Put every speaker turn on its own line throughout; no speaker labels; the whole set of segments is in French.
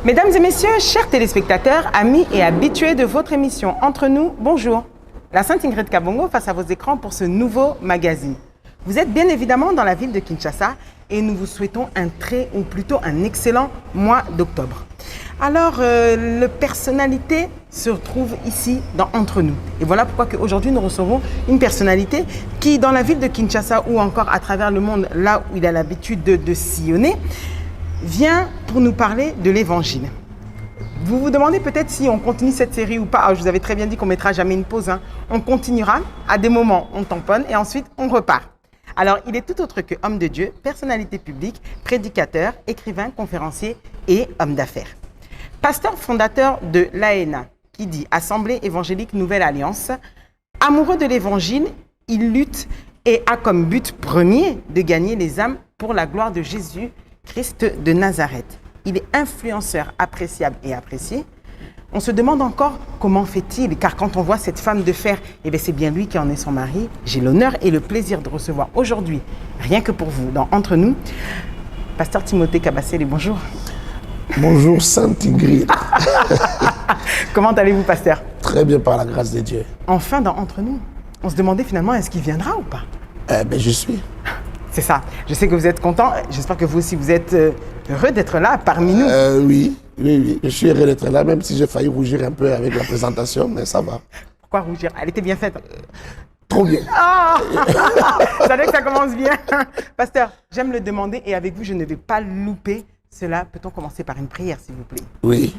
Mesdames et messieurs, chers téléspectateurs, amis et habitués de votre émission Entre nous, bonjour. La Sainte Ingrid Kabongo face à vos écrans pour ce nouveau magazine. Vous êtes bien évidemment dans la ville de Kinshasa et nous vous souhaitons un ou plutôt un excellent mois d'octobre. Alors, le personnalité se retrouve ici dans Entre nous. Et voilà pourquoi aujourd'hui nous recevons une personnalité qui, dans la ville de Kinshasa ou encore à travers le monde, là où il a l'habitude de sillonner, vient pour nous parler de l'Évangile. Vous vous demandez peut-être si on continue cette série ou pas. Alors, je vous avais très bien dit qu'on ne mettra jamais une pause. On continuera. À des moments, on tamponne et ensuite, on repart. Alors, il est tout autre que homme de Dieu, personnalité publique, prédicateur, écrivain, conférencier et homme d'affaires. Pasteur fondateur de l'AENA, qui dit Assemblée évangélique Nouvelle Alliance, amoureux de l'Évangile, il lutte et a comme but premier de gagner les âmes pour la gloire de Jésus Christ de Nazareth. Il est influenceur appréciable et apprécié. On se demande encore comment fait-il, car quand on voit cette femme de fer, eh bien c'est bien lui qui en est son mari. J'ai l'honneur et le plaisir de recevoir aujourd'hui, rien que pour vous, dans Entre nous, Pasteur Timothée Kabasele, bonjour.
Bonjour Sainte Ingrid.
Comment allez-vous, pasteur?
Très bien par la grâce de Dieu.
Enfin dans Entre nous, on se demandait finalement est-ce qu'il viendra ou pas?
Je suis.
C'est ça. Je sais que vous êtes content. J'espère que vous aussi, vous êtes heureux d'être là parmi nous.
Oui. Je suis heureux d'être là, même si j'ai failli rougir un peu avec la présentation, mais ça va.
Pourquoi rougir? Elle était bien faite.
Trop bien.
Ah ça veut que ça commence bien. Pasteur, j'aime le demander et avec vous, je ne vais pas louper cela. Peut-on commencer par une prière, s'il vous plaît?
Oui.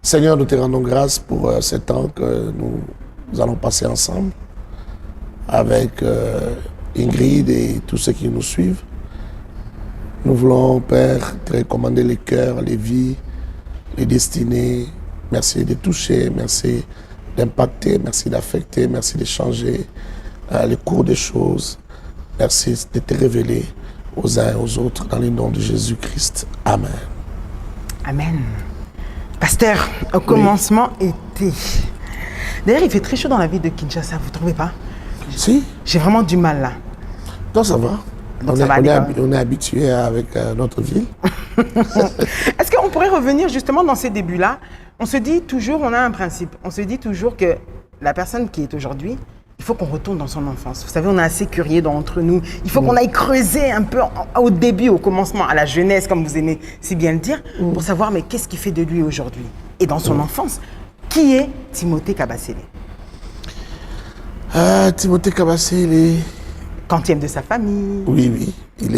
Seigneur, nous te rendons grâce pour ce temps que nous allons passer ensemble avec Ingrid et tous ceux qui nous suivent. Nous voulons, Père, te recommander les cœurs, les vies, les destinées. Merci de toucher, merci d'impacter, merci d'affecter, merci de changer le cours des choses. Merci de te révéler aux uns et aux autres dans le nom de Jésus-Christ. Amen.
Amen. Pasteur, au commencement, été. D'ailleurs, il fait très chaud dans la ville de Kinshasa, vous ne trouvez pas?
Si.
J'ai vraiment du mal là.
Non, ça va.
Donc
On est habitué avec notre ville.
Est-ce qu'on pourrait revenir justement dans ces débuts-là? On se dit toujours, on a un principe. On se dit toujours que la personne qui est aujourd'hui, il faut qu'on retourne dans son enfance. Vous savez, on est assez curieux d'entre nous. Il faut qu'on aille creuser un peu au début, au commencement, à la jeunesse, comme vous aimez si bien le dire, pour savoir mais qu'est-ce qui fait de lui aujourd'hui? Et dans son enfance, qui est Timothée Kabasele?
Timothée Kabasele.
Quantième de sa famille.
Oui. Il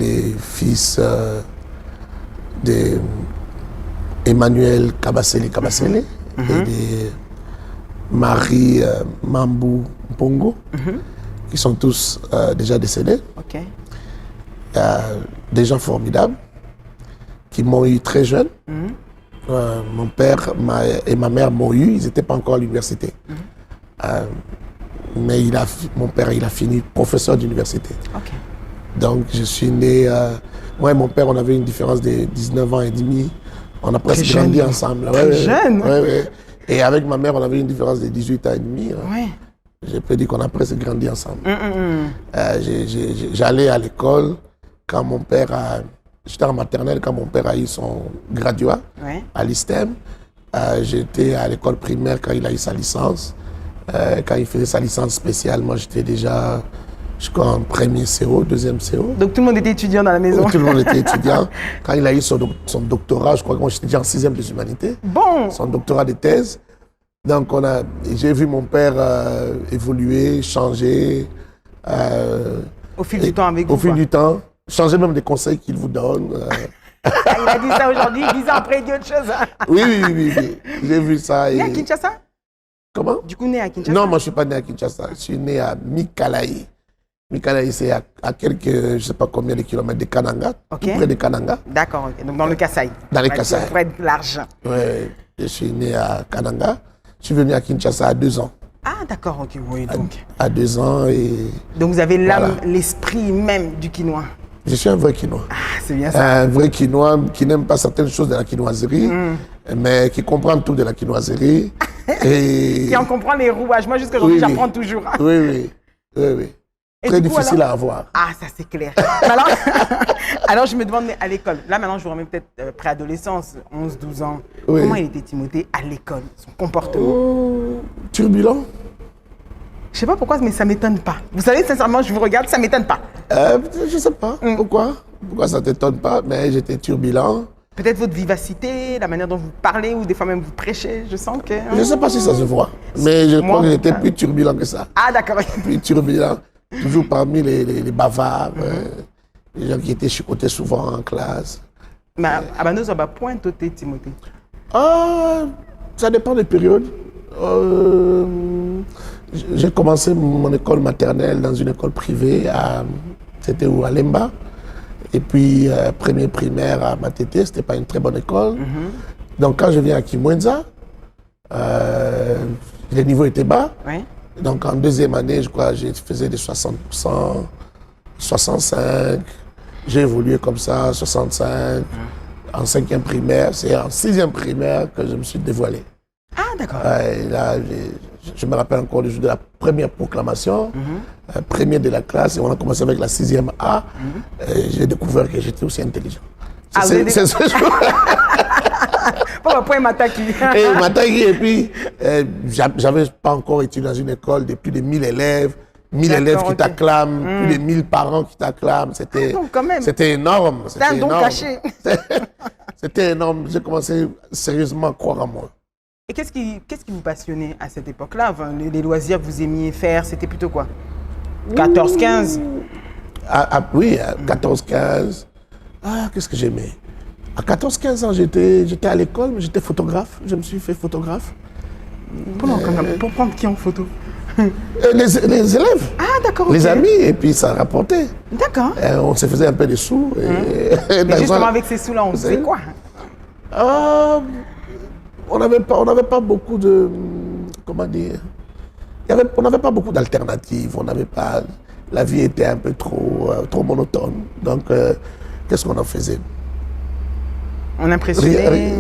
est fils de Emmanuel Kabasele et de Marie Mambou Mpongo, qui sont tous déjà décédés.
Ok.
Des gens formidables qui m'ont eu très jeune. Mon père et ma mère m'ont eu, ils n'étaient pas encore à l'université. Mais mon père, il a fini professeur d'université.
Okay.
Donc, je suis né... moi et mon père, on avait une différence de 19 ans et demi. On a presque grandi ensemble.
Jeune.
Ouais. Et avec ma mère, on avait une différence de 18 ans et demi.
Ouais.
Je peux dire qu'on a presque grandi ensemble. J'allais à l'école quand mon père a... J'étais en maternelle quand mon père a eu son graduat à l'ISTEM. J'étais à l'école primaire quand il a eu sa licence. Quand il faisait sa licence spéciale, moi j'étais déjà, je crois, en premier CO, deuxième CO.
Donc tout le monde était étudiant dans la maison?
Tout le monde était étudiant. Quand il a eu son doctorat, je crois que moi j'étais déjà en 6e des humanités.
Bon.
Son doctorat de thèse. Donc j'ai vu mon père évoluer, changer.
Au fil du temps avec vous?
Au fil du temps. Changer même des conseils qu'il vous donne.
Il a dit ça aujourd'hui, 10 ans après, il dit autre chose.
Oui. J'ai vu ça.
Il est à Kinshasa?
Comment?
Du coup, né à Kinshasa?
Non, moi, je ne suis pas né à Kinshasa. Je suis né à Mikalayi. Mikalayi, c'est à quelques, je ne sais pas combien de kilomètres de Kananga, tout près de Kananga.
D'accord, ok. Donc dans le Kasaï.
Dans le Kasaï.
Près de l'argent.
Oui, je suis né à Kananga. Je suis venu à Kinshasa à 2 ans.
Ah, d'accord, ok, oui, donc.
À 2 ans et...
Donc vous avez l'âme,
Voilà.
l'esprit même du quinois.
Je suis un vrai quinois.
Ah, c'est bien ça.
Un vrai quinois qui n'aime pas certaines choses de la quinoiserie, mais qui comprend tout de la quinoiserie. Et...
Qui en comprend les rouages. Moi, jusqu'aujourd'hui,
Oui, oui.
j'apprends toujours.
Oui.
Et
Très
du coup,
difficile
alors-
à avoir.
Ah, ça c'est clair. Mais alors, alors, je me demande, mais à l'école, là maintenant je vous remets peut-être préadolescence, 11, 12 ans.
Oui.
Comment il était Timothée à l'école, son comportement?
Turbulent.
Je sais pas pourquoi, mais ça m'étonne pas. Vous savez, sincèrement, je vous regarde, ça m'étonne pas.
Je sais pas pourquoi. Pourquoi ça t'étonne pas, mais j'étais turbulent.
Peut-être votre vivacité, la manière dont vous parlez, ou des fois même vous prêchez, je sens que...
Je sais pas si ça se voit, mais je
Moi,
crois que j'étais plus turbulent que ça.
Ah, d'accord.
Plus turbulent. Toujours parmi les bavards, les gens qui étaient chicotés souvent en classe.
Mais à Bano, ça va point toté, Timothée.
Ah, ça dépend des périodes. J'ai commencé mon école maternelle dans une école privée, c'était où, à Lemba. Et puis, premier primaire à Matete, c'était pas une très bonne école. Donc, quand je viens à Kimwenza, les niveaux étaient bas.
Oui.
Donc, en deuxième année, je crois, je faisais des 60%, 65. J'ai évolué comme ça, 65. En cinquième primaire, c'est en sixième primaire que je me suis dévoilé.
Ah, d'accord.
Et là, je me rappelle encore le jour de la première proclamation, premier de la classe, et on a commencé avec la 6e A. Et j'ai découvert que j'étais aussi intelligent.
Ah, vous avez
C'est ce jour.
Pas point m'attaquer.
Et Matagui, et puis, j'avais pas encore été dans une école de plus de 1000 élèves. 1000
D'accord,
élèves qui
ok.
t'acclament, plus de 1000 parents qui t'acclament. C'était
donc, quand même.
c'était énorme.
C'est un
c'était
don
énorme.
caché.
C'était énorme. J'ai commencé sérieusement à croire en moi.
Et qu'est-ce qui vous passionnait à cette époque-là? Enfin, les loisirs que vous aimiez faire, c'était plutôt quoi? 14, 15?
Oui, à 14-15. Ah, qu'est-ce que j'aimais? À 14-15 ans, j'étais à l'école, mais j'étais photographe. Je me suis fait photographe.
Pour prendre qui en photo?
Les élèves,
Ah, d'accord.
les
ok.
amis, et puis ça rapportait.
D'accord.
On se faisait un peu des sous.
Mais justement, avec ces sous-là, on faisait quoi?
On n'avait pas beaucoup de... Comment dire? On n'avait pas beaucoup d'alternatives. On n'avait pas... La vie était un peu trop monotone. Donc, qu'est-ce qu'on en faisait?
On impressionnait.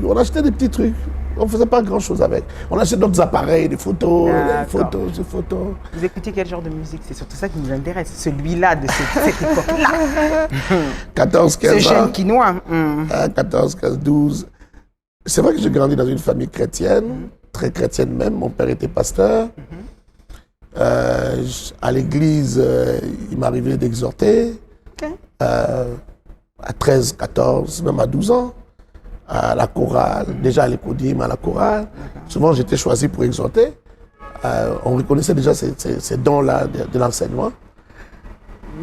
On achetait des petits trucs. On ne faisait pas grand-chose avec. On achetait d'autres appareils, des photos, des photos.
Vous écoutiez quel genre de musique? C'est surtout ça qui nous intéresse. Celui-là, de cette époque-là.
14, 15 ans.
Ce jeune quinois.
14, 15, 12. C'est vrai que j'ai grandi dans une famille chrétienne, très chrétienne même. Mon père était pasteur. À l'église, il m'arrivait d'exhorter.
Ok.
À 13, 14, même à 12 ans. À la chorale, déjà à l'écodime, à la chorale. Souvent, j'étais choisi pour exhorter. On reconnaissait déjà ces dons-là de l'enseignement.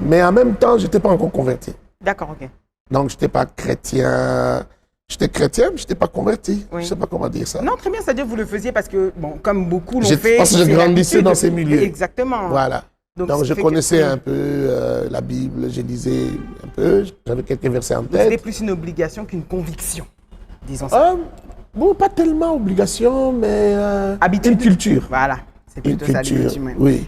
Mais en même temps, je n'étais pas encore converti.
D'accord, ok.
Donc, je n'étais pas chrétien. J'étais chrétien, mais je n'étais pas converti.
Oui.
Je ne sais pas comment dire ça.
Non, très bien, c'est-à-dire que vous le faisiez parce que, bon, comme beaucoup l'ont
J'ai-
fait.
parce que je
c'est
grandissais
l'habitude.
dans ces milieux.
Exactement.
Voilà.
Donc,
Donc
ça
je
fait
connaissais
que-
un peu la Bible, je lisais un peu, j'avais quelques versets en
C'était
tête.
plus une obligation qu'une conviction, disons ça.
Bon, pas tellement obligation, mais
Habitude.
une culture.
Voilà, c'est
Une
plutôt ça
culture,
l'habitude même.
oui.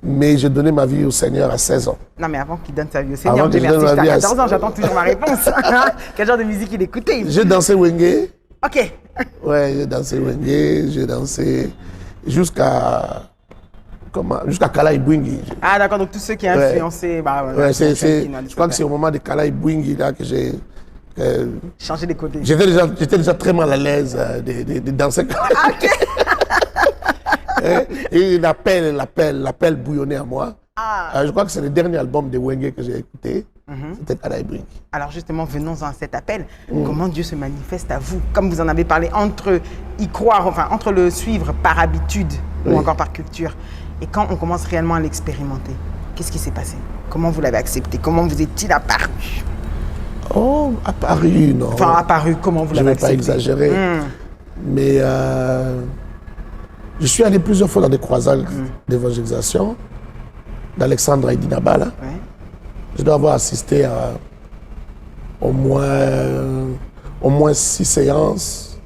Mais j'ai donné ma vie au Seigneur à 16 ans.
Non, mais avant qu'il donne sa vie au Seigneur,
Avant que
Dieu
je donne
merci,
ma
j'étais à
vie à-
14 ans, j'attends toujours ma réponse. Quel genre de musique il écoutait?
J'ai dansé Wenge,
Ok.
ouais, j'ai dansé Wenge, j'ai dansé jusqu'à Kalaï Bwingi.
Ah, d'accord, donc tous ceux qui ont
Ouais.
influencé. Bah,
Ouais,
ouais,
je crois que c'est au moment de Kalaï Bwingi là que j'ai...
Changer les côtés.
J'étais déjà très mal à l'aise de danser. Et l'appel bouillonnait à moi. Je crois que c'est le dernier album de Wenge que j'ai écouté. C'était Kalaï Bwingi.
Alors justement, venons-en à cet appel. Comment Dieu se manifeste à vous? Comme vous en avez parlé, entre y croire, enfin, entre le suivre par habitude ou
Oui.
encore par culture, et quand on commence réellement à l'expérimenter, qu'est-ce qui s'est passé? Comment vous l'avez accepté? Comment vous est-il apparu?
Oh, apparu, non.
Enfin, apparu, comment vous
Je ne
l'avez
vais pas
accepté?
exagérer. Mais Je suis allé plusieurs fois dans des croisades d'évangélisation, d'Alexandre et d'Inaba, là.
Ouais.
Je dois avoir assisté à au moins 6 séances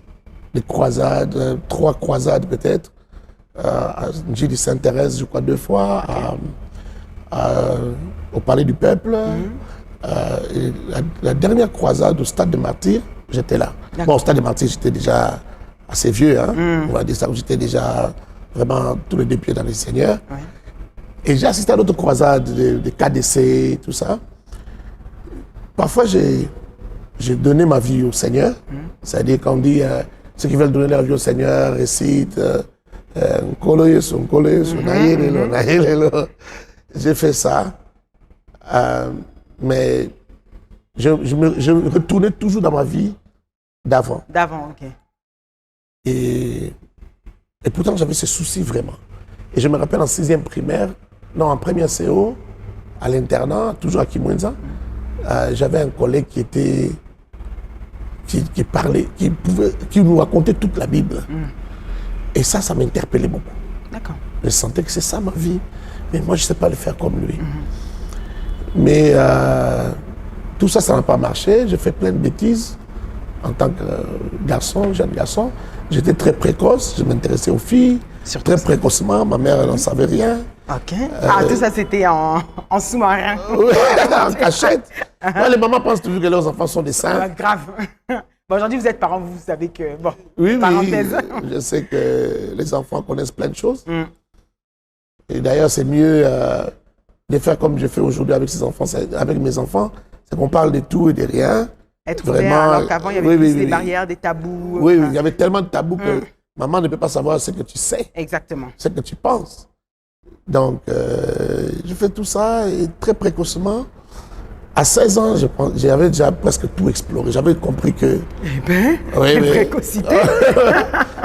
de croisades, 3 croisades peut-être. À Njili Sainte-Thérèse, je crois 2 fois, au Palais du Peuple. Et la dernière croisade au Stade de Martyrs, j'étais là. Bon, au Stade de Martyrs, j'étais déjà assez vieux, hein. On va dire ça, j'étais déjà vraiment tous les 2 pieds dans le Seigneur.
Ouais.
Et j'ai assisté à d'autres croisades, de KDC, tout ça. Parfois, j'ai donné ma vie au Seigneur. C'est-à-dire qu'on dit, ceux qui veulent donner leur vie au Seigneur récitent j'ai fait ça. Mais je retournais toujours dans ma vie d'avant.
D'avant, ok.
Et pourtant, j'avais ce souci vraiment. Et je me rappelle en 6e primaire, non, en première CO, à l'internat, toujours à Kimwenza, j'avais un collègue qui parlait, qui nous racontait toute la Bible. Et ça m'interpellait beaucoup.
D'accord.
Je sentais que c'est ça ma vie. Mais moi, je ne sais pas le faire comme lui. Mais tout ça, ça n'a pas marché. J'ai fait plein de bêtises en tant que garçon, jeune garçon. J'étais très précoce, je m'intéressais aux filles.
Surtout
très précocement, ma mère n'en savait rien.
Ok. Tout ça, c'était en sous-marin.
En cachette. Ouais, les mamans pensent toujours que leurs enfants sont des saints.
Grave. Bon, aujourd'hui, vous êtes parents, vous savez que... Bon,
oui,
parenthèse.
Je sais que les enfants connaissent plein de choses. Et d'ailleurs, c'est mieux de faire comme je fais aujourd'hui avec mes enfants. C'est qu'on parle de tout et de rien.
Être ouvert, alors qu'avant, il y avait plus des barrières, des tabous.
Oui, il y avait tellement de tabous que maman ne peut pas savoir ce que tu sais.
Exactement.
Ce que tu penses. Donc, je fais tout ça et très précocement. À 16 ans, j'avais déjà presque tout exploré. J'avais compris que...
Eh bien, précocité.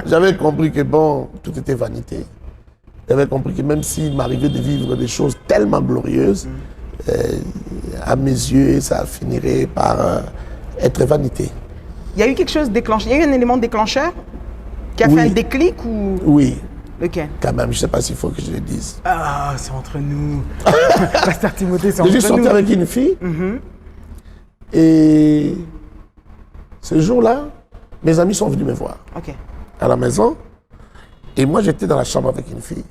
J'avais compris que, bon, tout était vanité. J'avais compris que même s'il m'arrivait de vivre des choses tellement glorieuses, à mes yeux, ça finirait par être vanité.
Il y a eu quelque chose déclenché, il y a eu un élément déclencheur qui a fait un déclic ou...
Oui.
Lequel?
Quand même, je ne sais pas s'il faut que je le dise.
Ah, c'est entre nous. Pasteur Timothée, c'est entre nous.
Je suis sorti avec une fille. Et ce jour-là, mes amis sont venus me voir à la maison. Et moi, j'étais dans la chambre avec une fille.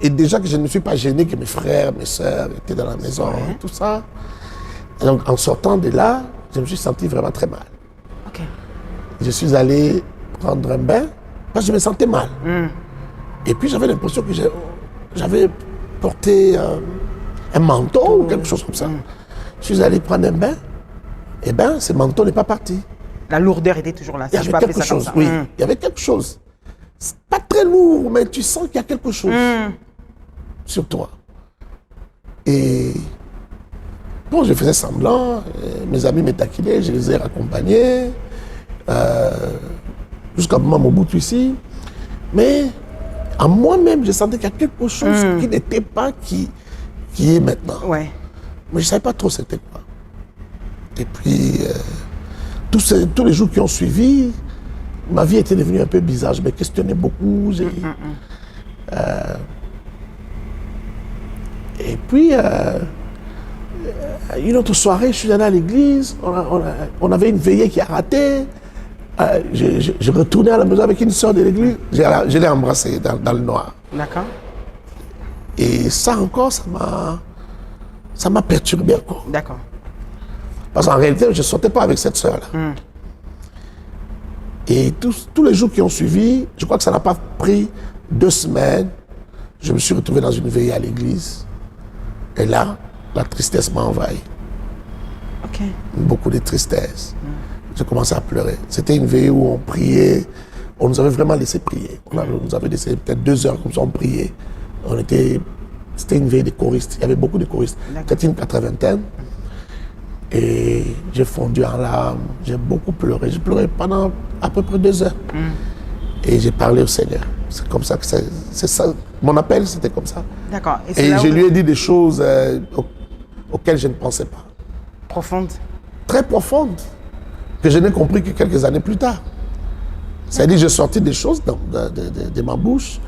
Et déjà que je ne me suis pas gêné que mes frères, mes sœurs étaient dans la maison, tout ça. Et donc, en sortant de là, je me suis senti vraiment très mal. Je suis allé prendre un bain parce que je me sentais mal. Et puis, j'avais l'impression que j'avais porté un manteau ou quelque chose comme ça. Je suis allé prendre un bain. Et bien, ce manteau n'est pas parti.
La lourdeur était toujours là,
si je peux appeler ça comme ça. Oui, il y avait quelque chose. Pas très lourd, mais tu sens qu'il y a quelque chose sur toi. Et bon, je faisais semblant. Mes amis me taquinaient, je les ai raccompagnés. Jusqu'à mon bout ici. Mais en moi-même, je sentais qu'il y a quelque chose qui n'était pas qui est maintenant.
Ouais.
Mais je ne savais pas trop c'était quoi. Et puis, tous les jours qui ont suivi, ma vie était devenue un peu bizarre. Je me questionnais beaucoup. Et puis, une autre soirée, je suis allé à l'église. On avait une veillée qui a raté. Je retournais à la maison avec une soeur de l'église. Je l'ai embrassée dans le noir.
D'accord.
Et ça encore, ça m'a perturbé encore.
D'accord.
Parce qu'en réalité, je ne sortais pas avec cette sœur-là. Et tous les jours qui ont suivi, je crois que ça n'a pas pris 2 semaines, je me suis retrouvé dans une veillée à l'église. Et là, la tristesse m'a envahi. Beaucoup de tristesse. J'ai commencé à pleurer. C'était une veillée où on priait. On nous avait vraiment laissé prier. On nous avait laissé peut-être 2 heures comme ça, on priait. C'était une veillée de choristes. Il y avait beaucoup de choristes. C'était une 80aine. Et j'ai fondu en larmes. J'ai beaucoup pleuré. J'ai pleuré pendant à peu près 2 heures. Et j'ai parlé au Seigneur. C'est comme ça que c'est ça. Mon appel, c'était comme ça.
D'accord.
Et je lui ai dit des choses auxquelles je ne pensais pas.
Profondes.
Très profondes. Que je n'ai compris que quelques années plus tard. C'est-à-dire, j'ai sorti des choses de ma bouche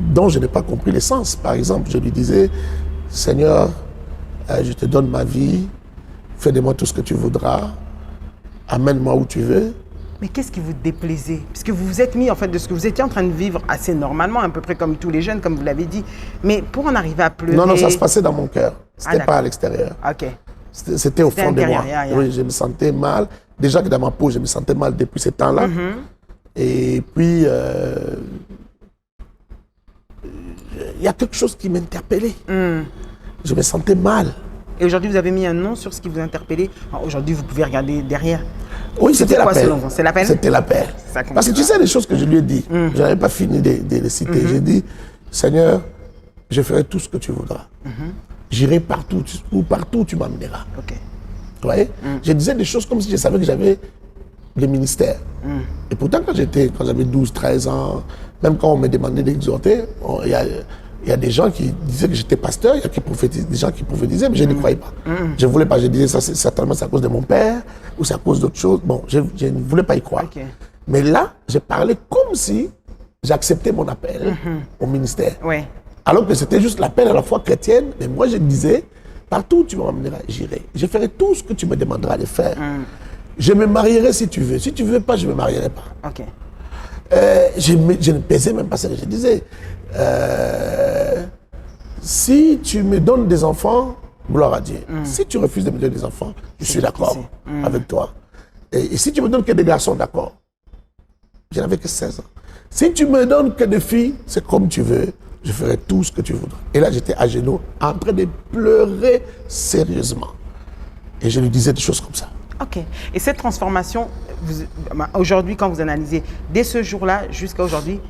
dont je n'ai pas compris le sens. Par exemple, je lui disais, Seigneur, je te donne ma vie, fais de moi tout ce que tu voudras, amène-moi où tu veux.
Mais qu'est-ce qui vous déplaisait? Parce que vous vous êtes mis, en fait, de ce que vous étiez en train de vivre assez normalement, à peu près comme tous les jeunes, comme vous l'avez dit. Mais pour en arriver à pleurer...
Non, ça se passait dans mon cœur. C'était pas à l'extérieur.
OK.
C'était au fond de moi. Oui, je me sentais mal. Déjà que dans ma peau, je me sentais mal depuis ce temps-là. Et puis, il y a quelque chose qui m'interpellait. Je me sentais mal.
Et aujourd'hui, vous avez mis un nom sur ce qui vous interpellait. Aujourd'hui, vous pouvez regarder derrière.
Oui, c'était l'appel.
C'est l'appel?
C'était l'appel. Parce que tu sais les choses que je lui ai dit. Je n'avais pas fini de les citer. J'ai dit, Seigneur, je ferai tout ce que tu voudras. J'irai partout où tu m'emmèneras.
OK.
Vous voyez? Je disais des choses comme si je savais que j'avais des ministères. Et pourtant, quand j'avais 12, 13 ans, même quand on me demandait d'exhorter, il y a des gens qui disaient que j'étais pasteur, il y a des gens qui prophétisaient, mais je ne croyais pas. Je ne voulais pas. Je disais, ça, certainement, c'est à cause de mon père ou c'est à cause d'autre chose. Bon, je ne voulais pas y croire.
Okay.
Mais là, j'ai parlé comme si j'acceptais mon appel au ministère.
Ouais.
Alors que c'était juste l'appel à la foi chrétienne. Mais moi, je disais, partout où tu m'emmèneras, j'irai. Je ferai tout ce que tu me demanderas de faire. Je me marierai si tu veux. Si tu ne veux pas, je ne me marierai pas.
OK.
Je ne pesais même pas ce que je disais. Si tu me donnes des enfants, gloire à Dieu. Si tu refuses de me donner des enfants, je suis d'accord avec toi. Et si tu me donnes que des garçons, d'accord. Je n'avais que 16 ans. Si tu me donnes que des filles, c'est comme tu veux. Je ferai tout ce que tu voudras. Et là, j'étais à genoux, en train de pleurer sérieusement. Et je lui disais des choses comme ça.
OK. Et cette transformation, aujourd'hui, quand vous analysez, dès ce jour-là jusqu'à aujourd'hui,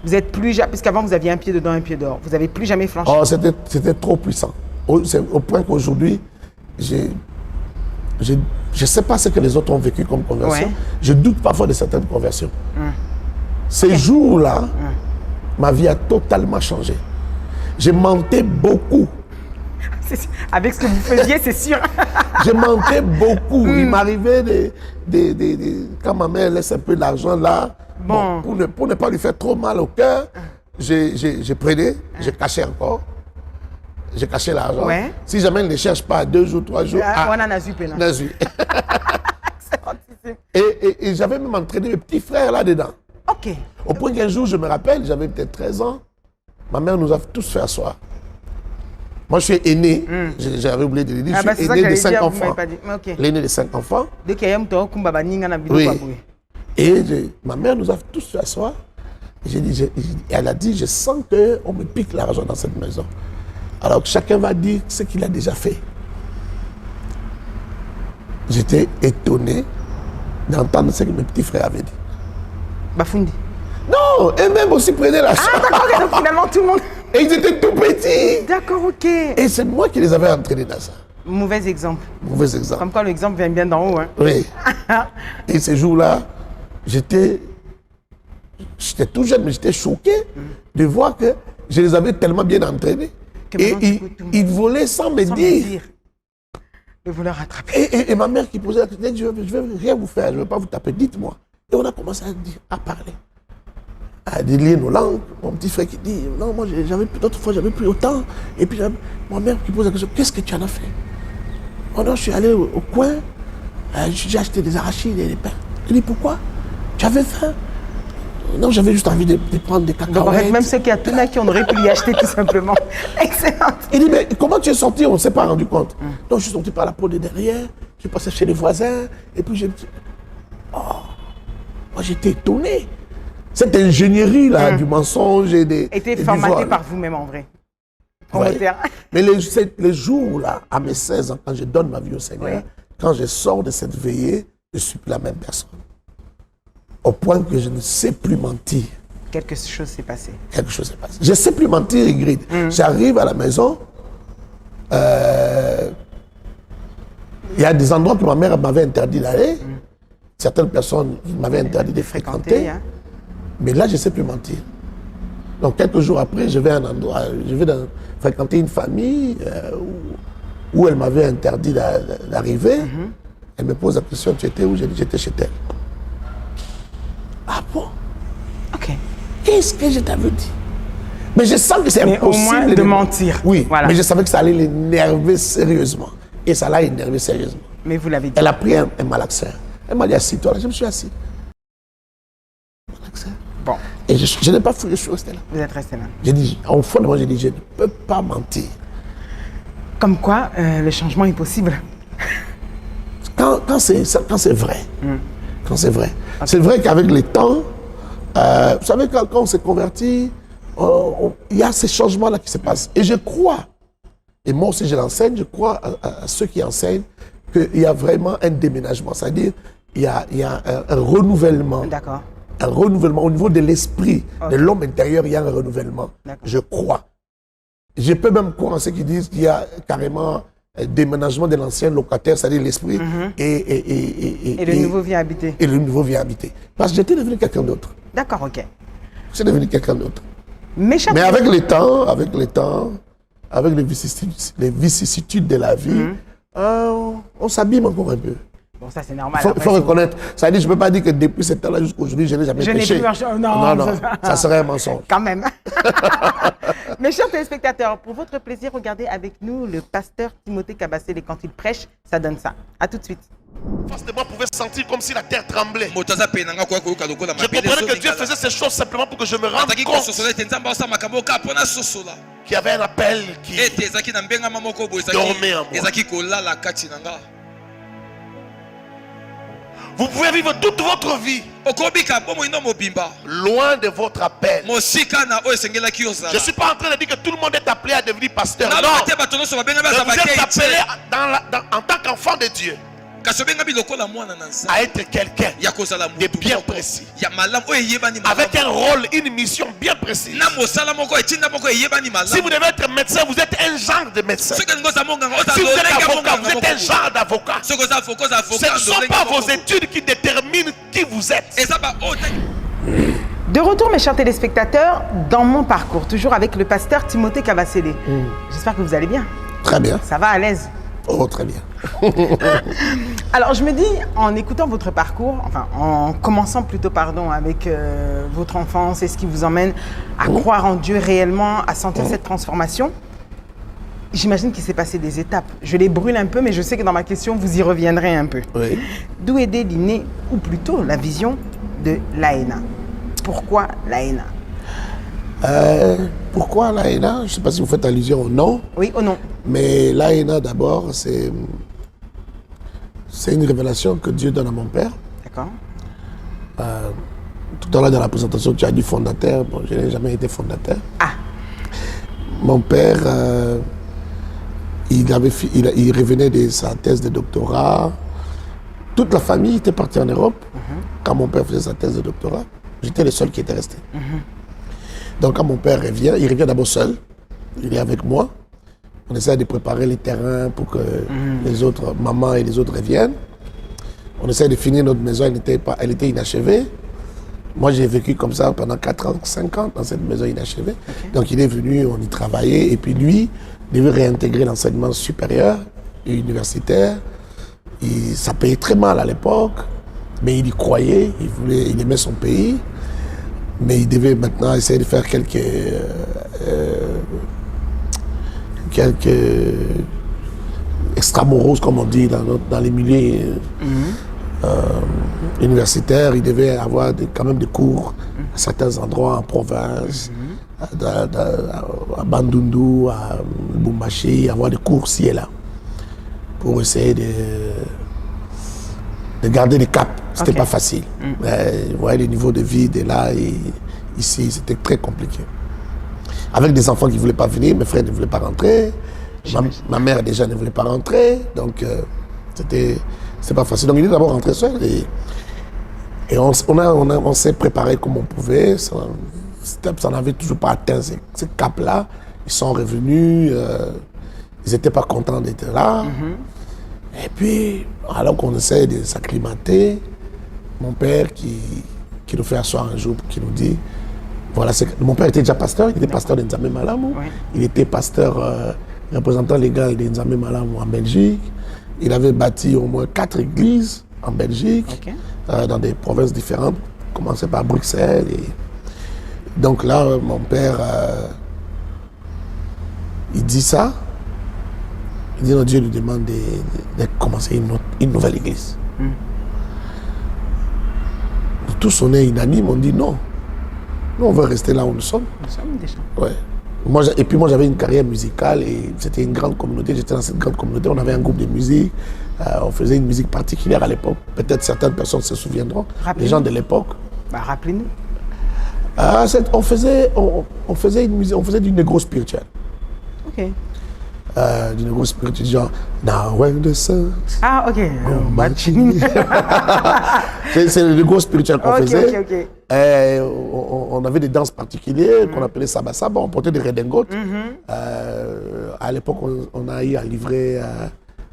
vous êtes plus jamais, puisqu'avant vous aviez un pied dedans, un pied dehors, vous n'avez plus jamais flanché.
Oh, c'était trop puissant. Au point qu'aujourd'hui, je ne sais pas ce que les autres ont vécu comme conversion. Ouais. Je doute parfois de certaines conversions. Ces jours-là, ma vie a totalement changé. Je mentais beaucoup.
Avec ce que vous faisiez, c'est sûr.
Je mentais beaucoup. Il m'arrivait quand ma mère laisse un peu d'argent là, bon, pour ne pas lui faire trop mal au cœur, je prenais, je cachais encore. Je cachais l'argent. Ouais. Si jamais elle ne cherche pas 2 jours, 3 jours,
on en a zuppé.
Et j'avais même entraîné mes petits frères là-dedans.
OK.
Au point qu'un jour, je me rappelle, j'avais peut-être 13 ans, ma mère nous a tous fait asseoir. Moi, je suis aîné, j'avais oublié de le dire, je suis aîné de 5 enfants. Okay. L'aîné de 5 enfants. Oui. Et ma mère nous a tous fait asseoir. Elle a dit, je sens qu'on me pique l'argent dans cette maison. Alors que chacun va dire ce qu'il a déjà fait. J'étais étonné d'entendre ce que mes petits frères avaient dit.
Bafundi.
Non, eux-mêmes aussi prenaient l'argent.
Ah d'accord, donc finalement tout le monde...
Et ils étaient tout petits.
D'accord, OK.
Et c'est moi qui les avais entraînés dans ça.
Mauvais exemple.
Mauvais exemple.
Comme quoi l'exemple vient bien d'en haut. Hein.
Oui. Et ces jours-là, j'étais tout jeune, mais j'étais choqué de voir que je les avais tellement bien entraînés. Et ils volaient sans me dire.
Et vous leur rattrapez.
Et ma mère qui posait la question, je ne vais rien vous faire, je ne vais pas vous taper, dites-moi. Et on a commencé à parler. À délier nos langues. Mon petit frère qui dit, non, moi, d'autres fois, j'avais plus autant. Et puis, ma mère qui pose la question, qu'est-ce que tu en as fait? Oh non, je suis allé au coin, j'ai acheté des arachides et des pains. Je dis, pourquoi? Tu avais faim? Non, j'avais juste envie de prendre des cacahuètes.
Même ceux qui a tout qui on aurait pu y acheter tout simplement. Excellent.
Il dit, mais comment tu es sorti? On ne s'est pas rendu compte. Donc, je suis sorti par la porte de derrière, je suis passé chez les voisins, et puis j'ai... Oh, moi, j'étais étonné. Cette ingénierie-là du mensonge et des...
Était formaté par vous-même en vrai.
Ouais. Mais les jours-là, à mes 16 ans, quand je donne ma vie au Seigneur, quand je sors de cette veillée, je suis plus la même personne. Au point que je ne sais plus mentir.
Quelque chose s'est passé.
Quelque chose s'est passé. Je ne sais plus mentir, Ingrid. J'arrive à la maison, il y a des endroits que ma mère m'avait interdit d'aller. Certaines personnes m'avaient interdit de fréquenter. Hein. Mais là, je ne sais plus mentir. Donc, quelques jours après, je vais à un endroit, fréquenter une famille où elle m'avait interdit d'arriver. Elle me pose la question, tu étais où? J'ai dit, j'étais chez elle.
Ok.
Qu'est-ce que je t'avais dit? Mais je sens que c'est
Mais au
impossible
moins de mentir.
Oui,
Voilà.
mais je savais que ça allait l'énerver sérieusement. Et ça l'a énervé sérieusement.
Mais vous l'avez dit.
Elle a pris un malaxeur. Elle m'a dit, assis-toi là. Je me suis assis. Malaxeur.
Bon,
Et je n'ai pas fouillé, je suis resté là.
vous êtes resté là.
J'ai dit, au fond de moi, j'ai dit, je ne peux pas mentir.
Comme quoi, le changement est possible.
Quand c'est vrai. Quand c'est vrai. C'est vrai qu'avec le temps, vous savez, quand on s'est converti, il y a ces changements-là qui se passent. Et je crois, et moi aussi je l'enseigne, je crois à ceux qui enseignent qu'il y a vraiment un déménagement. C'est-à-dire, il y a un renouvellement.
D'accord.
Un renouvellement au niveau de l'esprit, de l'homme intérieur, il y a un renouvellement. Je crois. Je peux même croire en ceux qui disent qu'il y a carrément un déménagement de l'ancien locataire, c'est-à-dire l'esprit,
Et le nouveau vient habiter.
et le nouveau vient habiter. Parce que j'étais devenu quelqu'un d'autre.
D'accord, ok.
Je suis devenu quelqu'un d'autre.
Mes chers
Mais avec le temps, avec les vicissitudes de la vie, on s'abîme encore un peu.
Bon, ça c'est normal.
Il
Après,
faut
si
reconnaître. Ça dit, je ne peux pas dire que depuis ce temps-là jusqu'à aujourd'hui, je n'ai jamais
Je n'ai
péché.
plus marché. Non,
non, ça serait un mensonge.
Quand même. Mes chers téléspectateurs, pour votre plaisir, regardez avec nous le pasteur Timothée Kabasele quand il prêche, ça donne ça. À tout de suite.
Face de moi pouvait sentir comme si la terre tremblait. Je
Je
comprenais que Dieu faisait ces choses simplement pour que je me rende compte qu'il y avait un appel qui dormait en moi. Vous pouvez vivre toute votre vie loin de votre appel. Je ne suis pas en train de dire que tout le monde est appelé à devenir pasteur. Non, mais vous êtes appelé en tant qu'enfant de Dieu à être quelqu'un de bien précis, avec un rôle, une mission bien précise. Si vous devez être médecin, vous êtes un genre de médecin. Si vous êtes avocat, vous êtes un genre d'avocat. Ce ne sont pas vos études qui déterminent qui vous êtes.
De retour, mes chers téléspectateurs, dans mon parcours, toujours avec le pasteur Timothée Kabasele. J'espère que vous allez bien.
Très bien.
Ça va à l'aise.
Oh, très bien.
Alors, je me dis, en écoutant votre parcours, enfin, en commençant plutôt, pardon, avec votre enfance et ce qui vous emmène à croire en Dieu réellement, à sentir cette transformation, j'imagine qu'il s'est passé des étapes. Je les brûle un peu, mais je sais que dans ma question, vous y reviendrez un peu.
Oui.
D'où est née, ou plutôt la vision de l'AENA? Pourquoi l'AENA?
Pourquoi l'AENA? Je ne sais pas si vous faites allusion au nom.
Oui, au nom.
Mais l'AENA, d'abord, c'est une révélation que Dieu donne à mon père.
D'accord.
Tout à l'heure, dans la présentation, tu as dit fondateur. Bon, je n'ai jamais été fondateur.
Ah.
Mon père, il revenait de sa thèse de doctorat. Toute la famille était partie en Europe. Quand mon père faisait sa thèse de doctorat, j'étais le seul qui était resté. Donc quand mon père revient, il revient d'abord seul. Il est avec moi. On essaie de préparer les terrains pour que les autres, maman et les autres reviennent. On essaie de finir notre maison, elle était inachevée. Moi, j'ai vécu comme ça pendant 4 ans, 5 ans dans cette maison inachevée. Donc il est venu, on y travaillait. Et puis lui, il devait réintégrer l'enseignement supérieur et universitaire. Ça payait très mal à l'époque, mais il y croyait, il aimait son pays. Mais il devait maintenant essayer de faire quelques extramuros, comme on dit dans les milieux universitaires. Il devait avoir quand même des cours à certains endroits en province, à Bandundu, à Lubumbashi, avoir des cours ci et là, pour essayer de garder le cap. C'était pas facile. Vous voyez, le niveau de vie de là et ici, c'était très compliqué. Avec des enfants qui ne voulaient pas venir, mes frères ne voulaient pas rentrer, ma mère déjà ne voulait pas rentrer, donc c'était pas facile. Donc il est d'abord rentré seul et on s'est préparé comme on pouvait. Ça n'avait toujours pas atteint ce cap-là. Ils sont revenus, ils n'étaient pas contents d'être là. Et puis, alors qu'on essaie de s'acclimater, mon père qui nous fait asseoir un jour, qui nous dit, voilà, mon père était déjà pasteur, il était pasteur de Nzambe Malamu, il était pasteur représentant légal de Nzambe Malamu en Belgique, il avait bâti au moins 4 églises en Belgique, dans des provinces différentes, commencé par Bruxelles. Donc là, mon père, il dit ça. Il dit, non, Dieu lui demande de commencer une nouvelle église. Tous, on est unanimes, on dit non. Nous, on veut rester là où nous sommes.
Nous sommes déjà.
Ouais. Et puis moi, j'avais une carrière musicale et c'était une grande communauté. J'étais dans cette grande communauté. On avait un groupe de musique. On faisait une musique particulière à l'époque. Peut-être certaines personnes se souviendront. Les gens de l'époque.
Bah, rappelez-nous.
On faisait une musique, on faisait du négro spirituel.
Ok.
Du négro spirituel, genre Now when the sun.
Ah, ok.
C'est le négro spirituel qu'on faisait.
Ok.
Et on avait des danses particulières qu'on appelait Saba Saba. On portait des redingotes. À l'époque, on a eu à livrer,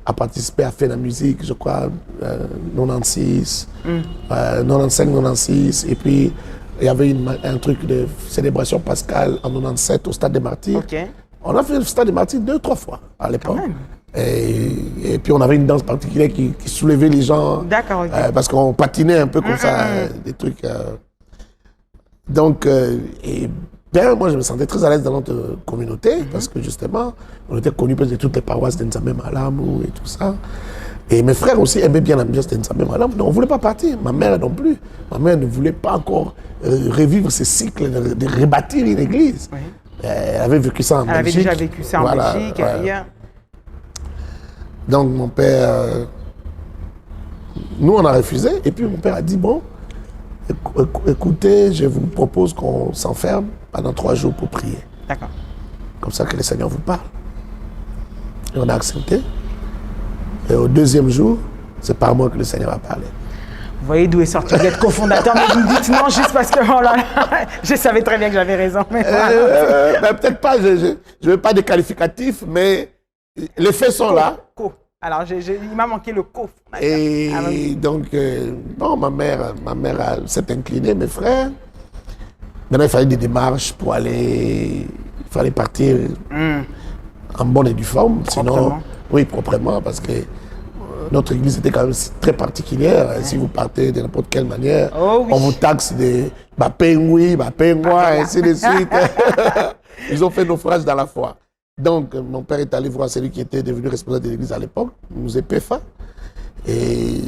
à participer à faire la musique, je crois, 96, 95, 96. Et puis, il y avait un truc de célébration pascale en 97 au Stade des Martyrs.
Ok.
On a fait le Stade des Martyrs 2-3 fois à l'époque. Et puis on avait une danse particulière qui soulevait les gens.
D'accord, ok.
Parce qu'on patinait un peu comme ça, des trucs. Donc, moi je me sentais très à l'aise dans notre communauté parce que justement, on était connus de toutes les paroisses d'Nzambe Malamu et tout ça. Et mes frères aussi aimaient bien l'ambiance d'Nzambe Malamu, donc on ne voulait pas partir. Ma mère non plus. Ma mère ne voulait pas encore revivre ce cycle de rebâtir une église.
Oui.
Elle avait vécu ça en Belgique.
Elle avait déjà vécu ça en Belgique et ailleurs.
Donc mon père, nous on a refusé et puis mon père a dit bon, écoutez, je vous propose qu'on s'enferme pendant 3 jours pour prier.
D'accord.
Comme ça que le Seigneur vous parle. Et on a accepté. Et au 2e jour, c'est par moi que le Seigneur a parlé.
Vous voyez d'où est sorti d'être cofondateur, mais vous me dites non juste parce que, oh là là, je savais très bien que j'avais raison. Mais voilà.
Peut-être pas, je ne veux pas des qualificatifs, mais les faits sont là.
Alors, il m'a manqué le co.
Et donc, bon, ma mère s'est inclinée, mes frères. Maintenant, il fallait des démarches pour aller, il fallait partir en bonne et due forme. Sinon, oui, proprement, parce que notre église était quand même très particulière. Si vous partez de n'importe quelle manière, on vous taxe des bapengui, bapengwa, et ainsi de suite. Ils ont fait naufrage dans la foi. Donc, mon père est allé voir celui qui était devenu responsable de l'église à l'époque, Mouzé Pefa. Et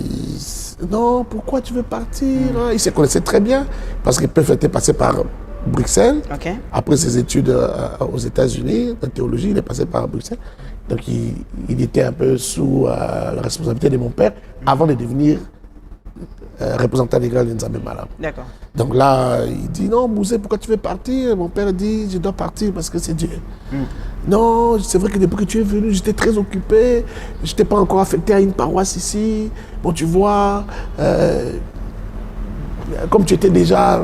non, pourquoi tu veux partir? Il se connaissait très bien, parce que Pefa était passé par Bruxelles. Après ses études aux États-Unis, en théologie, il est passé par Bruxelles. Donc, il était un peu sous la responsabilité de mon père avant de devenir représentant légal de Nzambe Malamu.
D'accord.
Donc là, il dit non, Mouzé, pourquoi tu veux partir? Mon père dit je dois partir parce que c'est Dieu. Non, c'est vrai que depuis que tu es venu, j'étais très occupé. Je n'étais pas encore affecté à une paroisse ici. Bon, tu vois, comme tu étais déjà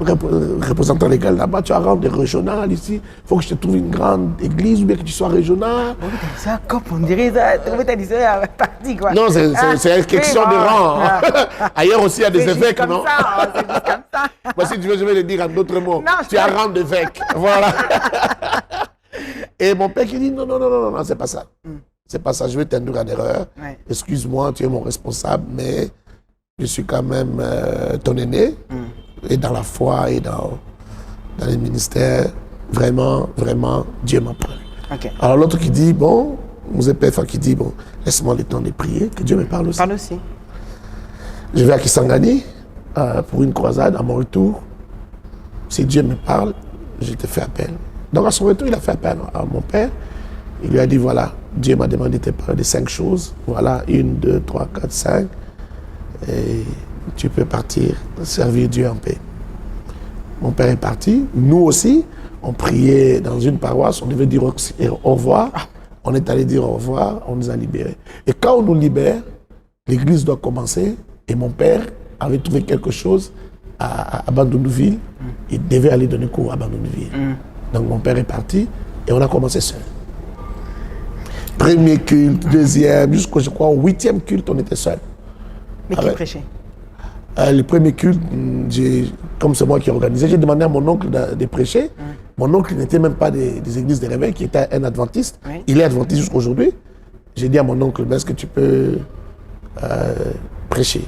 représentant légal là-bas, tu as rang de régional ici. Il faut que je te trouve une grande église ou bien que tu sois régional.
Oh, t'as dit ça, comme on dirait ça. T'as dit ça, parti quoi.
Non, c'est une question de rang. Ailleurs aussi, il y a des évêques, non?
C'est juste comme ça.
Moi, si tu veux, je vais le dire en d'autres mots.
Non,
tu as rang d'évêque. Voilà. Et mon père qui dit non, c'est pas ça. C'est pas ça, je vais t'induire en erreur. Excuse-moi, tu es mon responsable, mais je suis quand même ton aîné. Et dans la foi et dans les ministères, vraiment, Dieu m'a parlé. Alors l'autre qui dit, bon, Mouzé Pefa qui dit, bon, laisse-moi le temps de prier, que Dieu me parle aussi.
Parle aussi.
Je vais à Kisangani pour une croisade. À mon retour, si Dieu me parle, je te fais appel. Donc à son retour, il a fait appel à mon père. Il lui a dit, voilà, Dieu m'a demandé de te parler de 5 choses. Voilà, 1, 2, 3, 4, 5. Et tu peux partir, servir Dieu en paix. Mon père est parti. Nous aussi, on priait dans une paroisse. On devait dire au revoir. On est allé dire au revoir. On nous a libérés. Et quand on nous libère, l'église doit commencer. Et mon père avait trouvé quelque chose à Bandunuville. Il devait aller donner cours à Bandunuville. Donc mon père est parti et on a commencé seul. Premier culte, deuxième, jusqu'au, je crois, au 8e culte, on était seul.
Mais qui prêchait?
Le premier culte, comme c'est moi qui organisais, j'ai demandé à mon oncle de prêcher. Mon oncle n'était même pas des églises de réveil, qui était un adventiste. Il est adventiste jusqu'aujourd'hui. J'ai dit à mon oncle, est-ce que tu peux prêcher?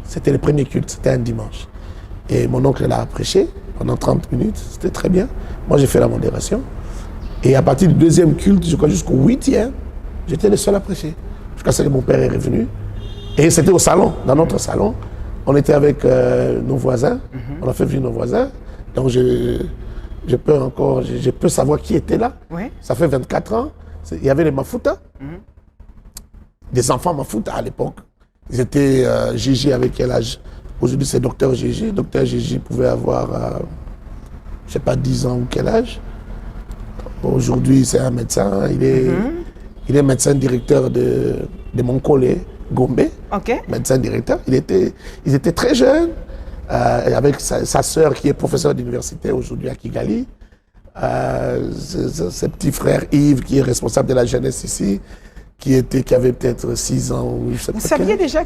C'était le premier culte, c'était un dimanche. Et mon oncle l'a prêché. pendant 30 minutes. C'était très bien. Moi, j'ai fait la modération. Et à partir du deuxième culte, je crois jusqu'au 8e, j'étais le seul à prêcher. Jusqu'à ce que mon père est revenu. Et c'était au salon, dans notre salon. On était avec nos voisins. On a fait venir nos voisins. Donc, je peux savoir qui était là.
Oui.
Ça fait 24 ans. Il y avait les Mafuta. Des enfants Mafuta à l'époque. Ils étaient Gigi avec quel âge? Aujourd'hui, c'est Docteur Gigi. Docteur Gigi pouvait avoir, je ne sais pas, 10 ans ou quel âge. Aujourd'hui, c'est un médecin. Il est médecin directeur de Monkole, Gombe.
OK.
Médecin directeur. Ils étaient très jeunes. Avec sa sœur qui est professeure d'université aujourd'hui à Kigali. Ses petits frères Yves qui est responsable de la jeunesse ici, qui avait peut-être 6 ans ou je sais pas.
Vous saviez déjà,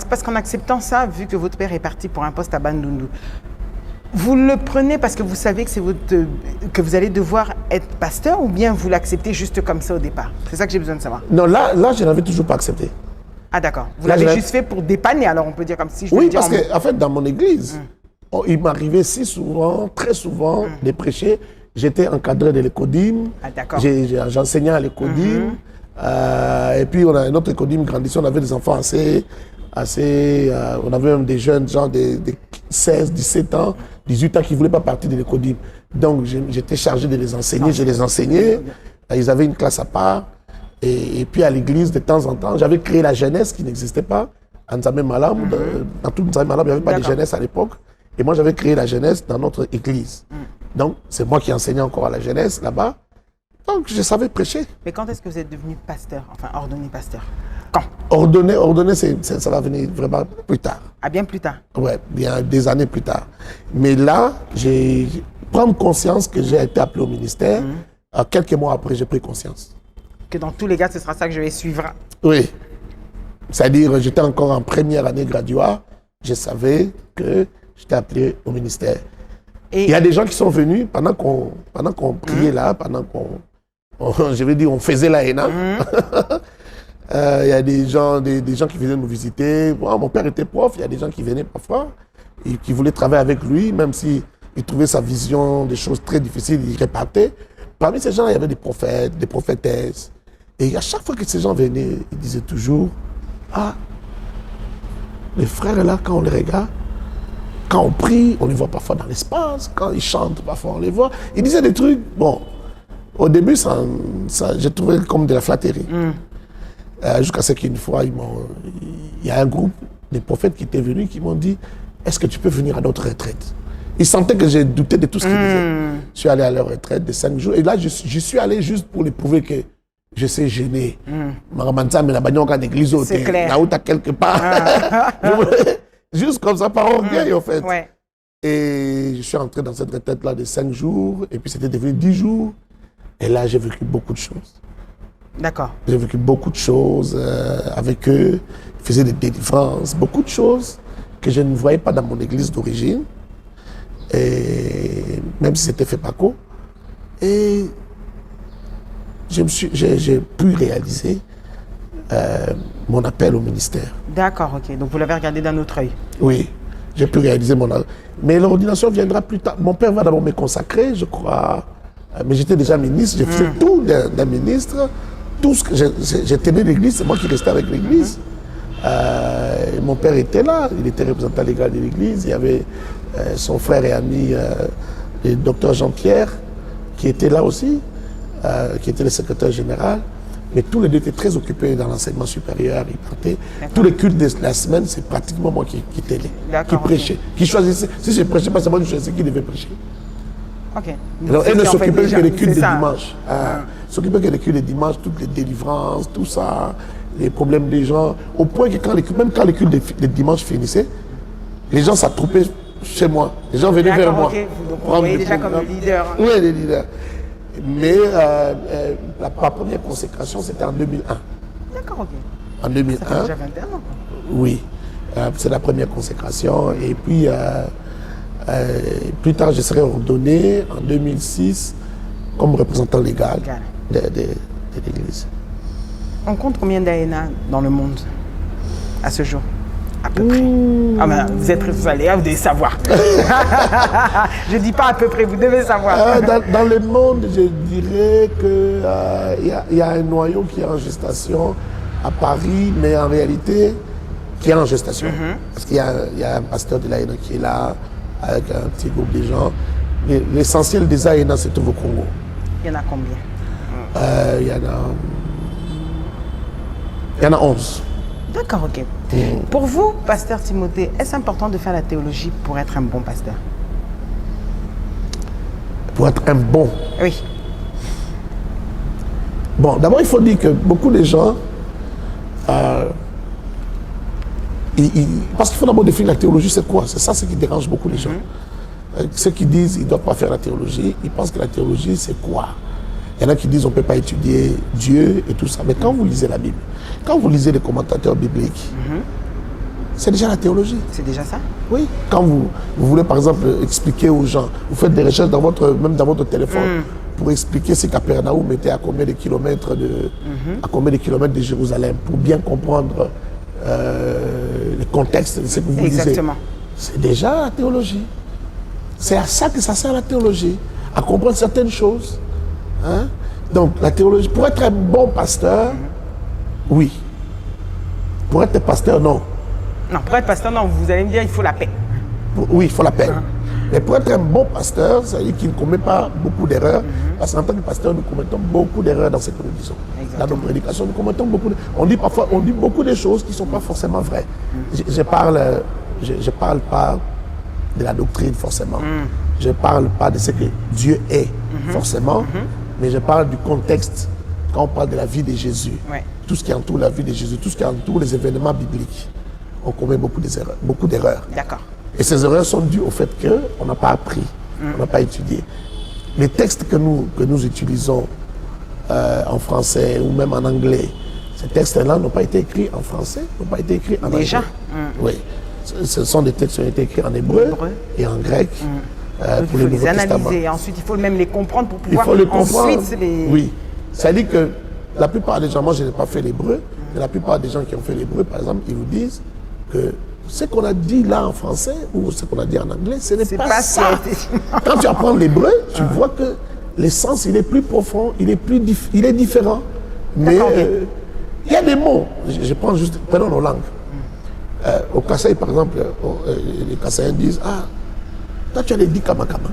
parce qu'en acceptant ça, vu que votre père est parti pour un poste à Bandundu, vous le prenez parce que vous savez que vous allez devoir être pasteur ou bien vous l'acceptez juste comme ça au départ? C'est ça que j'ai besoin de savoir.
Non, là je n'avais toujours pas accepté.
Ah d'accord. Vous l'avez juste fait pour dépanner, alors on peut dire comme si je
Oui,
veux dire
parce qu'en fait, dans mon église, il m'arrivait très souvent, de prêcher. J'étais encadré de l'écodim.
Ah d'accord.
J'enseignais à l'écodim. Et puis, on a notre écodim grandissant. On avait des enfants on avait même des jeunes, genre de 16, 17 ans, 18 ans qui ne voulaient pas partir de l'écodim. Donc, j'étais chargé de les enseigner. Je les enseignais. Ils avaient une classe à part. Et puis, à l'église, de temps en temps, j'avais créé la jeunesse qui n'existait pas. À Nzamé Malam, dans tout Nzamé Malam, il n'y avait pas de jeunesse à l'époque. Et moi, j'avais créé la jeunesse dans notre église. Donc, c'est moi qui enseignais encore à la jeunesse là-bas. Donc, je savais prêcher.
Mais quand est-ce que vous êtes devenu pasteur, enfin ordonné pasteur? Quand?
Ordonné, ça va venir vraiment plus tard.
Ah, bien plus tard?
Ouais, bien des années plus tard. Mais là, j'ai pris conscience que j'ai été appelé au ministère. Quelques mois après, j'ai pris conscience.
Que dans tous les cas, ce sera ça que je vais suivre.
Oui. C'est-à-dire, j'étais encore en première année graduat. Je savais que j'étais appelé au ministère. Et il y a des gens qui sont venus pendant qu'on priait là, pendant on faisait la HENA. Il y a des gens qui venaient nous visiter. Bon, mon père était prof, il y a des gens qui venaient parfois et qui voulaient travailler avec lui, même s'ils trouvaient sa vision des choses très difficiles, ils repartaient. Parmi ces gens, il y avait des prophètes, des prophétesses. Et à chaque fois que ces gens venaient, ils disaient toujours, ah, les frères là, quand on les regarde, quand on prie, on les voit parfois dans l'espace, quand ils chantent, parfois on les voit. Ils disaient des trucs, bon, au début, j'ai trouvé comme de la flatterie. Jusqu'à ce qu'une fois, il y a un groupe de prophètes qui étaient venus, qui m'ont dit, est-ce que tu peux venir à notre retraite? Ils sentaient que j'ai douté de tout ce qu'ils disaient. Je suis allé à leur retraite de 5 jours, et là, je suis allé juste pour les prouver que je sais gêner.
C'est clair.
Là où tu as quelque part. Juste comme ça, par orgueil, en fait.
Ouais.
Et je suis entré dans cette retraite-là de 5 jours, et puis c'était devenu 10 jours. Et là, j'ai vécu beaucoup de choses.
D'accord.
J'ai vécu beaucoup de choses avec eux. Ils faisaient des délivrances, beaucoup de choses que je ne voyais pas dans mon église d'origine. Et même si c'était fait Paco. Et j'ai pu réaliser mon appel au ministère.
D'accord, ok. Donc vous l'avez regardé d'un autre œil.
Oui, j'ai pu réaliser mon appel. Mais l'ordination viendra plus tard. Mon père va d'abord me consacrer, je crois. Mais j'étais déjà ministre, j'ai fait tout d'un ministre. Tout ce que j'ai tenu l'église, c'est moi qui restais avec l'église. Mon père était là, il était représentant légal de l'église. Il y avait son frère et ami, le docteur Jean-Pierre, qui était là aussi, qui était le secrétaire général. Mais tous les deux étaient très occupés dans l'enseignement supérieur, ils partaient. Tous les cultes de la semaine, c'est pratiquement moi qui étais là, qui prêchais, qui choisissais. Si je ne prêchais pas, c'est moi qui choisissais qui devait prêcher.
Ok.
Alors, elle ne s'occupait que des cultes de dimanche. S'occupait que des cultes de dimanche, toutes les délivrances, tout ça, les problèmes des gens. Au point que même quand les cultes de dimanche finissaient, les gens s'attroupaient chez moi. Les gens venaient vers moi.
Donc vous voyez déjà comme le leader.
Oui, le leader. Mais ma première consécration, c'était en 2001.
D'accord, ok.
En 2001.
Ça fait déjà 21 ans.
Oui. C'est la première consécration. Et puis, plus tard, je serai ordonné en 2006 comme représentant légal de l'Église.
On compte combien d'AENA dans le monde à ce jour? peu près. Ah ben, vous êtes vous devez savoir. Je ne dis pas à peu près, vous devez savoir.
Dans le monde, je dirais qu'il y a un noyau qui est en gestation à Paris, mais en réalité, qui est en gestation. Parce qu'il y a un pasteur de l'AENA qui est là, avec un petit groupe de gens. L'essentiel des AENA se trouve au Congo.
Il y en a combien?
Il y en a 11.
D'accord, ok. Pour vous, pasteur Timothée, est-ce important de faire la théologie pour être un bon pasteur?
Pour être un bon.
Oui.
Bon, d'abord, il faut dire que beaucoup de gens... parce qu'il faut d'abord définir la théologie, c'est quoi? C'est ça ce qui dérange beaucoup les gens. Ceux qui disent qu'ils ne doivent pas faire la théologie, ils pensent que la théologie, c'est quoi? Il y en a qui disent qu'on ne peut pas étudier Dieu et tout ça. Mais quand vous lisez la Bible, quand vous lisez les commentateurs bibliques, c'est déjà la théologie.
C'est déjà ça?
Oui. Quand vous voulez, par exemple, expliquer aux gens, vous faites des recherches même dans votre téléphone pour expliquer ce Capernaum était à combien de kilomètres de Jérusalem, pour bien comprendre le contexte de ce que vous lisez.
Exactement.
C'est déjà la théologie. C'est à ça que ça sert la théologie, à comprendre certaines choses. Hein? Donc, la théologie, pour être un bon pasteur, oui. Pour être pasteur, non.
Non, pour être pasteur, non, vous allez me dire il faut la paix.
Oui, il faut la paix. Mais pour être un bon pasteur, ça veut dire qu'il ne commet pas beaucoup d'erreurs. Parce qu'en tant que pasteur, nous commettons beaucoup d'erreurs dans ce que nous disons. Dans nos prédications, nous commettons beaucoup d'erreurs. On dit beaucoup de choses qui ne sont pas forcément vraies. Je parle pas de la doctrine forcément. Je ne parle pas de ce que Dieu est forcément. Mais je parle du contexte. Quand on parle de la vie de Jésus, tout ce qui entoure la vie de Jésus, tout ce qui entoure les événements bibliques, on commet beaucoup d'erreurs.
D'accord.
Et ces erreurs sont dues au fait qu'on n'a pas appris, on n'a pas étudié. Les textes que nous utilisons en français ou même en anglais, ces textes-là n'ont pas été écrits en français, n'ont pas été écrits en anglais.
Déjà?
Oui. Ce sont des textes qui ont été écrits en hébreu et en grec.
Il faut les analyser, ensuite il faut même les comprendre pour pouvoir ensuite les...
Oui, c'est-à-dire que la plupart des gens, moi je n'ai pas fait l'hébreu, mais la plupart des gens qui ont fait l'hébreu, par exemple, ils vous disent que ce qu'on a dit là en français ou ce qu'on a dit en anglais, ce n'est pas ça. Quand tu apprends l'hébreu, tu vois que l'essence, il est plus profond, il est différent. Mais il y a des mots, je prends juste, prenons nos langues. Au Kasaï, par exemple, les Kasaïens disent, ah, toi tu as les dikamakama.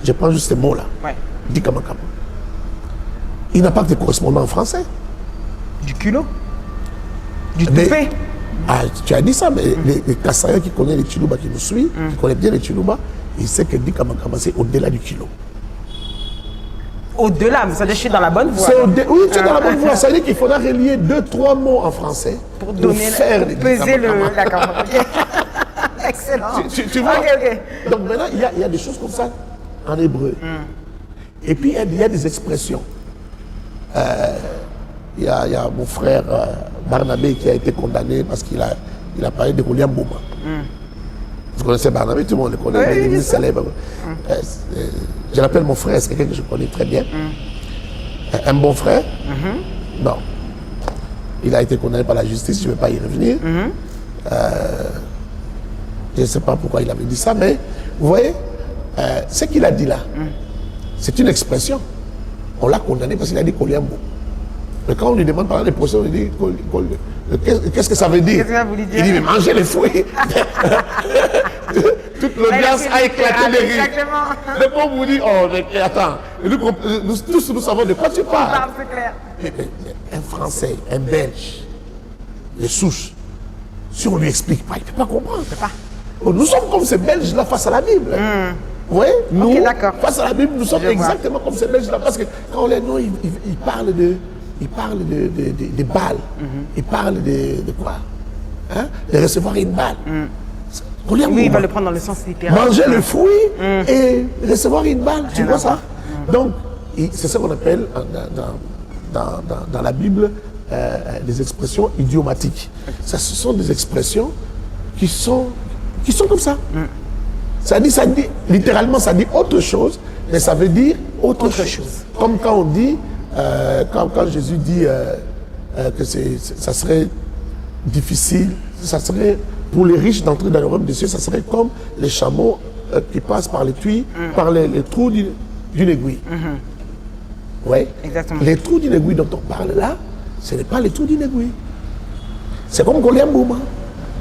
Je prends juste ces mots-là. Dikamakama. Il n'a pas de correspondant en français.
Du culot? Du toupet?
Ah, tu as dit ça, mais les Kasaïens qui connaissent les Chiluba qui nous suivent, qui connaissent bien les Chiluba, ils savent que dikamakama, c'est au-delà du kilo.
Au-delà, mais ça veut dire que je suis dans la bonne voie.
Oui, tu es dans la bonne voie. Ça veut dire qu'il faudra relier 2-3 mots en français pour donner
peser le... D'accord. Excellent.
Tu vois? Donc maintenant, il y a des choses comme ça en hébreu. Et puis, il y a des expressions. Il y a mon frère Barnabé qui a été condamné parce qu'il a parlé de William Bouma. Vous connaissez Barnabé, tout le monde le connaît, il est célèbre. Je l'appelle mon frère, c'est quelqu'un que je connais très bien. Un bon frère. Non. Il a été condamné par la justice, je ne vais pas y revenir. Je ne sais pas pourquoi il avait dit ça, mais vous voyez, ce qu'il a dit là, c'est une expression. On l'a condamné parce qu'il a dit Koliambo. Mais quand on lui demande par les procès, on lui dit qu'est-ce que ça veut dire? Il dit mais mangez les fruits. Toute l'audience a éclaté de rire. Le pauvre vous dit oh mais attends, nous tous nous savons de quoi tu parles. Un Français, un Belge, les souches, si on lui explique pas, il ne peut pas comprendre. Nous sommes comme ces Belges là face à la Bible. Oui, nous, face à la Bible, nous sommes exactement comme ces Belges là parce que quand on les nomme, ils parlent de balles. Il parle de quoi? De recevoir une balle.
Oui, il va le prendre dans le sens littéral.
Manger le fruit et recevoir une balle, tu vois ça? Donc, c'est ce qu'on appelle dans la Bible des expressions idiomatiques. Ce sont des expressions qui sont comme ça. Ça dit, littéralement, ça dit autre chose, mais ça veut dire autre chose. Comme quand on dit, quand Jésus dit que ça serait difficile, ça serait pour les riches d'entrer dans le royaume des cieux, ça serait comme les chameaux qui passent par les tuyaux, par les trous d'une aiguille. Oui.
Exactement.
Les trous d'une aiguille dont on parle là, ce n'est pas les trous d'une aiguille. C'est comme Goliath Bouma.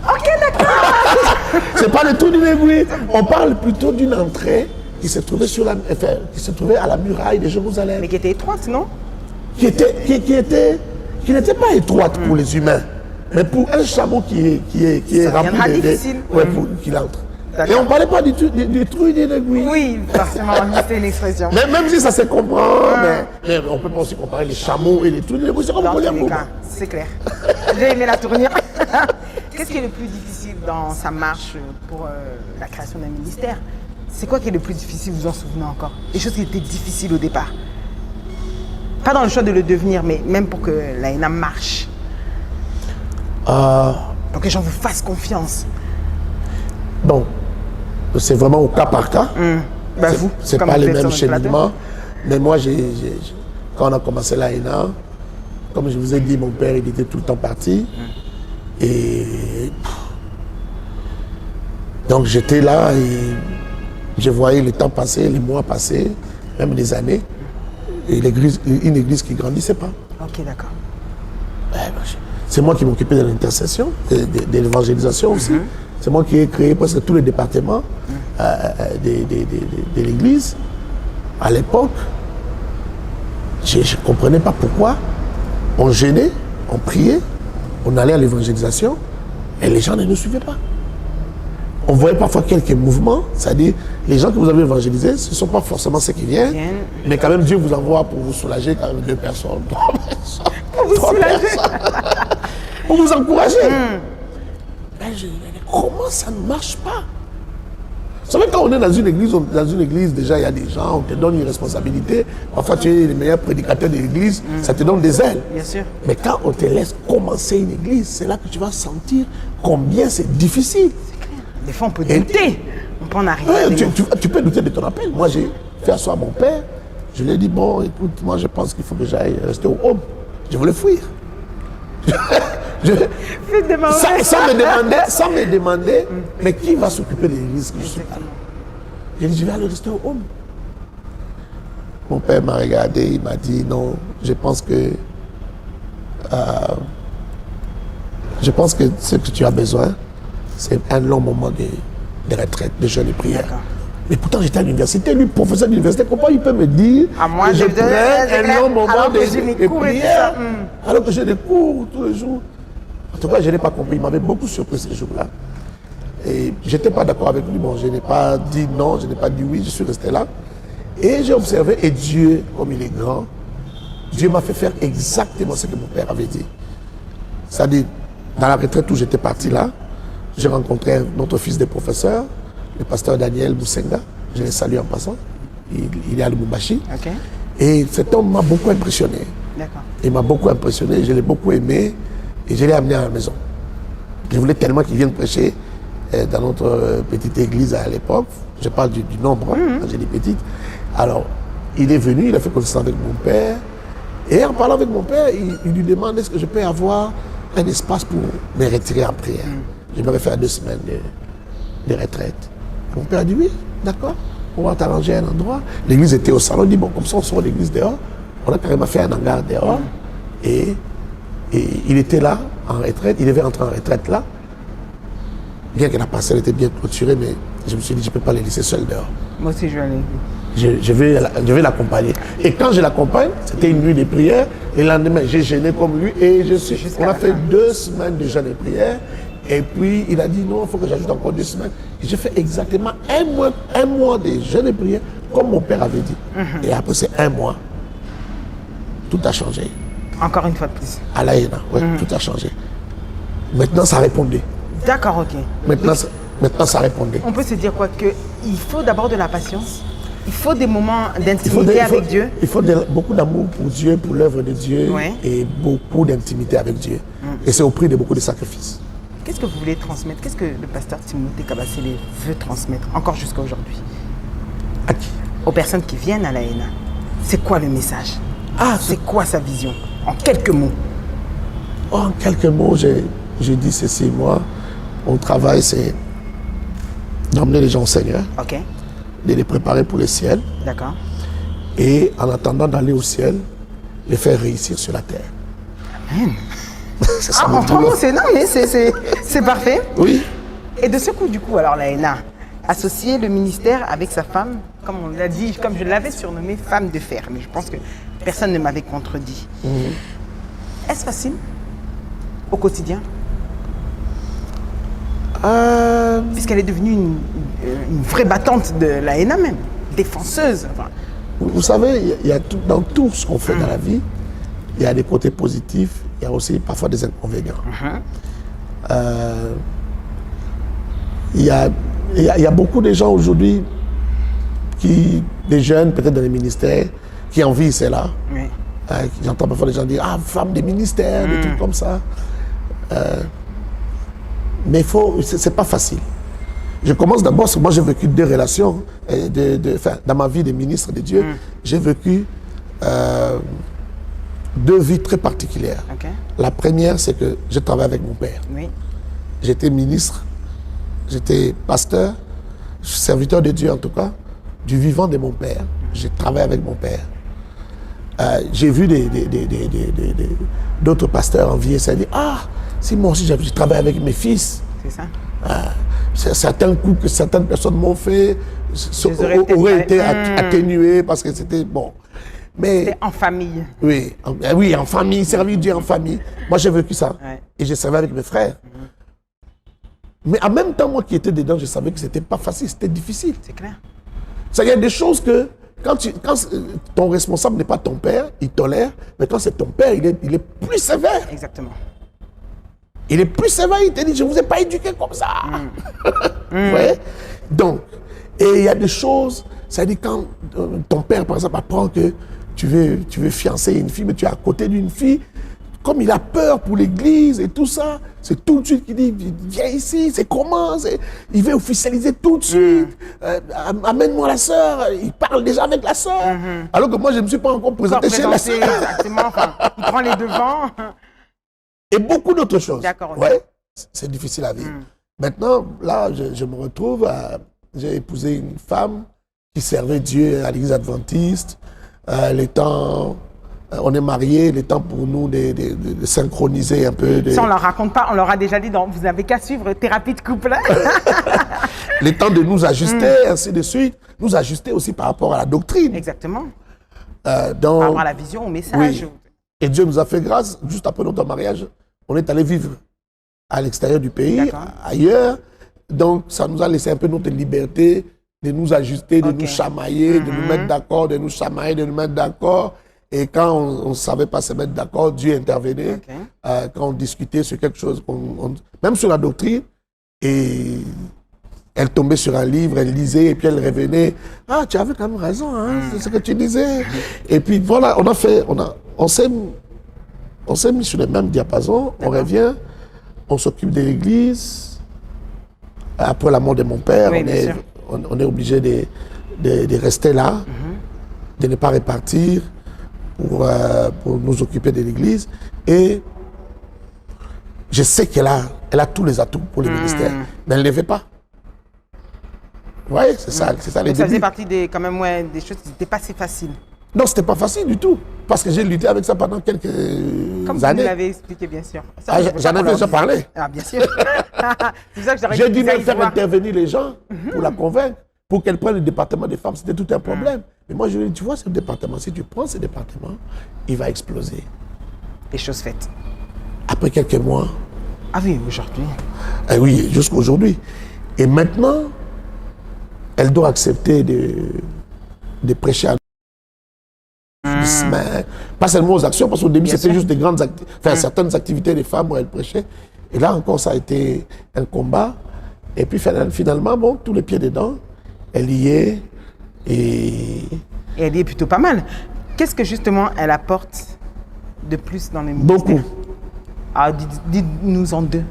Ok, d'accord.
C'est pas le trou d'une aiguille. On parle plutôt d'une entrée qui se trouvait qui se trouvait à la muraille de Jérusalem.
Mais qui était étroite, non?
Qui n'était pas étroite pour les humains, mais pour un chameau qui est
Ça
rempli
deviendra difficile.
pour qu'il entre.
D'accord.
Et on ne parlait pas du trou d'une aiguille.
Oui, forcément, c'est une expression.
Même si ça se comprend, mais on peut pas aussi comparer les chameaux et les trous d'une aiguille. C'est comme
Dans
Goliath
tous les
Bouma.
cas, c'est clair. J'ai aimé la tournure. Qu'est-ce qui est le plus difficile dans sa marche pour la création d'un ministère? C'est quoi qui est le plus difficile, vous vous en souvenez encore? Les choses qui étaient difficiles au départ. Pas dans le choix de le devenir, mais même pour que l'AENA marche. Pour que les gens vous fassent confiance.
Bon, c'est vraiment au cas par cas.
Bah vous,
C'est
comme
pas
vous
les
êtes
mêmes
sur notre plateau.
cheminements. Mais moi, quand on a commencé l'AENA, comme je vous ai dit, mon père, il était tout le temps parti. Et donc j'étais là et je voyais le temps passer, les mois passer, même les années. Et une église qui ne grandissait pas.
Ok, d'accord.
C'est moi qui m'occupais de l'intercession, de l'évangélisation aussi. C'est moi qui ai créé presque tous les départements de l'église. À l'époque, je ne comprenais pas pourquoi on jeûnait, on priait, on allait à l'évangélisation et les gens ne nous suivaient pas. On voyait parfois quelques mouvements, c'est-à-dire les gens que vous avez évangélisés, ce ne sont pas forcément ceux qui viennent, mais quand même Dieu vous envoie pour vous soulager quand même 2 personnes, 3 personnes.
Pour vous soulager.
Pour vous encourager. Mais comment ça ne marche pas? Vous savez, quand on est dans une église, déjà, il y a des gens, on te donne une responsabilité. Parfois, tu es le meilleur prédicateur de l'église, ça te donne des ailes.
Bien sûr.
Mais quand on te laisse commencer une église, c'est là que tu vas sentir combien c'est difficile.
Des fois, on peut douter. On peut en arriver.
Ouais, tu peux douter de ton appel. Moi, j'ai fait asseoir mon père. Je lui ai dit, bon, écoute, moi, je pense qu'il faut que j'aille rester au home. Je voulais fuir. Sans me demander, mais qui va s'occuper de l'église que je suis là? J'ai dit, je vais aller rester au home. Mon père m'a regardé, il m'a dit, non, je pense que ce que tu as besoin, c'est un long moment de retraite, de jeûne et prière. Mais pourtant, j'étais à l'université, lui, professeur d'université, comment il peut me dire que je prends un long moment de prière alors que j'ai des cours tous les jours? En tout cas, je n'ai pas compris. Il m'avait beaucoup surpris ce jour-là. Et je n'étais pas d'accord avec lui. Bon, je n'ai pas dit non, je n'ai pas dit oui, je suis resté là. Et j'ai observé, et Dieu, comme il est grand, Dieu m'a fait faire exactement ce que mon père avait dit. C'est-à-dire, dans la retraite où j'étais parti là, j'ai rencontré notre fils de professeur, le pasteur Daniel Boussenga. Je le salue en passant. Il est à Lubumbashi.
Okay.
Et cet homme m'a beaucoup impressionné. Il m'a beaucoup impressionné, je l'ai beaucoup aimé et je l'ai amené à la maison. Je voulais tellement qu'il vienne prêcher dans notre petite église à l'époque. Je parle du nombre, quand j'ai dit petite. Alors, il est venu, il a fait connaissance avec mon père. Et en parlant avec mon père, il lui demande est-ce que je peux avoir un espace pour me retirer en prière. J'aimerais faire 2 semaines de retraite. Mon père a dit oui, d'accord, on va t'arranger un endroit. L'église était au salon, il dit bon, comme ça on sort l'église dehors. On a carrément fait un hangar dehors. Et il était là, en retraite, il devait rentrer en retraite là. Bien que la parcelle était bien clôturée, mais je me suis dit je ne peux pas les laisser seuls dehors.
Moi aussi je vais aller.
Je vais l'accompagner. Et quand je l'accompagne, c'était une nuit de prière. Et le lendemain, j'ai jeûné comme lui. Et on a fait 2 semaines de jeûne et prière. Et puis, il a dit non, il faut que j'ajoute encore 2 semaines. Et j'ai fait exactement un mois de jeûne et prière, comme mon père avait dit. Et après ces 1 mois, tout a changé.
Encore une fois de plus.
À l'AENA, oui, tout a changé. Maintenant, ça répondait.
D'accord, ok.
Maintenant, ça répondait.
On peut se dire quoi? Qu'il faut d'abord de la patience. Il faut des moments d'intimité avec Dieu.
Il faut beaucoup d'amour pour Dieu, pour l'œuvre de Dieu, et beaucoup d'intimité avec Dieu. Et c'est au prix de beaucoup de sacrifices.
Qu'est-ce que vous voulez transmettre? Qu'est-ce que le pasteur Timothée Kabasele veut transmettre encore jusqu'à aujourd'hui?
À qui?
Aux personnes qui viennent à l'AENA. C'est quoi le message? C'est quoi sa vision? En quelques mots.
En quelques mots, j'ai dit ceci, moi. Mon travail, c'est d'emmener les gens au Seigneur,
Ok,
de les préparer pour le ciel,
d'accord.
et en attendant d'aller au ciel, les faire réussir sur la terre. C'est ça mon boulot.
Non, mais c'est parfait.
Oui.
Et de ce coup, du coup, alors la ENA, associer le ministère avec sa femme, comme on l'a dit, comme je l'avais surnommée femme de fer, mais je pense que personne ne m'avait contredit. Est-ce facile au quotidien? Puisqu'elle est devenue une vraie battante de la ENA même, défenseuse. Enfin,
Vous savez, il y a dans tout ce qu'on fait dans la vie, il y a des côtés positifs, il y a aussi parfois des inconvénients. Il y a beaucoup de gens aujourd'hui, des jeunes peut-être dans les ministères, qui envient cela.
oui.
J'entends parfois les gens dire « Ah, femme des ministères », des trucs comme ça. Mais c'est pas facile. Je commence d'abord, parce que moi j'ai vécu 2 relations, dans ma vie de ministre de Dieu, j'ai vécu 2 vies très particulières.
Ok.
La première, c'est que je travaillais avec mon père.
Oui.
J'étais ministre, j'étais pasteur, serviteur de Dieu en tout cas, du vivant de mon père. J'ai travaillé avec mon père. J'ai vu d'autres pasteurs envier ça, dire « Ah, si moi aussi j'ai travaillé avec mes fils,
C'est ça.
certains coups que certaines personnes m'ont fait auraient été atténués parce que c'était bon. » Mais
C'est en famille.
oui, en famille, servir Dieu en famille. Moi, j'ai vécu ça.
Ouais.
Et j'ai servi avec mes frères. Mais en même temps, moi qui étais dedans, je savais que c'était pas facile, c'était difficile.
C'est clair.
Ça, il y a des choses que, quand ton responsable n'est pas ton père, il tolère, mais quand c'est ton père, il est plus sévère.
Exactement.
Il est plus sévère, il te dit, je ne vous ai pas éduqué comme ça. Vous voyez? Donc, et il y a des choses, ça dit quand ton père, par exemple, apprend que tu veux fiancer une fille, mais tu es à côté d'une fille, comme il a peur pour l'église et tout ça, c'est tout de suite qu'il dit, viens ici, c'est comment, il veut officialiser tout de suite, amène-moi la sœur, il parle déjà avec la sœur, alors que moi je ne me suis pas encore présenté chez la sœur.
Exactement, enfin, il prend les devants.
Et beaucoup d'autres choses.
D'accord.
Ouais, c'est difficile à vivre. Maintenant, là, je me retrouve, j'ai épousé une femme qui servait Dieu à l'église adventiste, les temps... On est mariés, le temps pour nous de synchroniser un peu.
Ça, on ne leur raconte pas, on leur a déjà dit, vous n'avez qu'à suivre thérapie de couple.
Le temps de nous ajuster, ainsi de suite. Nous ajuster aussi par rapport à la doctrine.
Exactement.
Par
Par rapport à la vision, au message.
Oui. Et Dieu nous a fait grâce, juste après notre mariage, on est allé vivre à l'extérieur du pays, ailleurs. Donc, ça nous a laissé un peu notre liberté de nous ajuster, de nous chamailler, de nous mettre d'accord, de nous chamailler, de nous mettre d'accord. Et quand on ne savait pas se mettre d'accord, Dieu intervenait. Quand on discutait sur quelque chose, même sur la doctrine, et elle tombait sur un livre, elle lisait, et puis elle revenait. Ah, tu avais quand même raison, hein, c'est ce que tu disais. Et puis voilà, on s'est mis sur le même diapason, on revient, on s'occupe de l'église. Après la mort de mon père, on est obligé de rester là, de ne pas repartir. Pour nous occuper de l'église. Et je sais qu'elle a tous les atouts pour le ministère, mais elle ne le fait pas. Vous voyez, c'est ça les
Donc ça
débuts.
faisait partie des choses qui n'étaient pas si faciles.
Non, c'était pas facile du tout, parce que j'ai lutté avec ça pendant quelques
Comme vous
années.
l'avez expliqué, bien sûr.
J'en avais déjà parlé.
Ah, bien sûr. C'est ça que j'aurais
J'ai dû même faire
voir.
intervenir les gens pour la convaincre, pour qu'elle prenne le département des femmes. C'était tout un problème. Mais moi, je lui ai dit, tu vois, ce département, si tu prends ce département, il va exploser.
Les choses faites.
Après quelques mois,
Ah oui, aujourd'hui.
oui, jusqu'à aujourd'hui. Et maintenant, elle doit accepter de prêcher à pas seulement aux actions, parce qu'au début, c'était juste des grandes certaines activités des femmes où elle prêchait. Et là encore, ça a été un combat. Et puis finalement, bon, tous les pieds dedans, elle y est. Et
elle y est plutôt pas mal. Qu'est-ce que justement elle apporte de plus dans les ministères?
Beaucoup.
Ah, dites-nous en 2.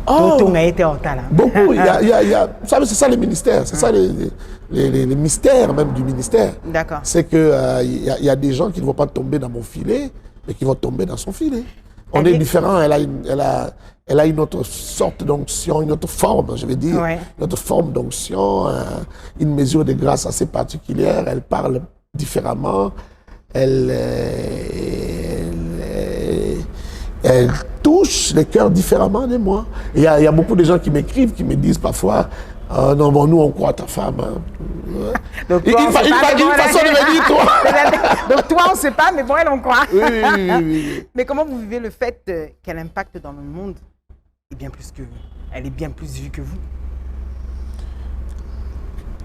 Oh,
On a été en talent.
beaucoup. Vous savez, c'est ça les ministères. C'est ça les mystères même du ministère.
D'accord.
C'est qu'il y a des gens qui ne vont pas tomber dans mon filet, mais qui vont tomber dans son filet. On est différents, elle a une autre sorte d'onction, une autre forme, je veux dire, une autre forme d'onction, une mesure de grâce assez particulière. Elle parle différemment, elle touche les cœurs différemment de moi. Il y a beaucoup de gens qui m'écrivent, qui me disent parfois, non, bon, nous on croit à ta femme.
Donc, toi,
une façon de me dire, toi.
Donc toi, on ne sait pas, mais bon, elle, on croit.
Oui.
Mais comment vous vivez le fait qu'elle impacte dans le monde est bien plus que vous? Elle est bien plus vue que vous.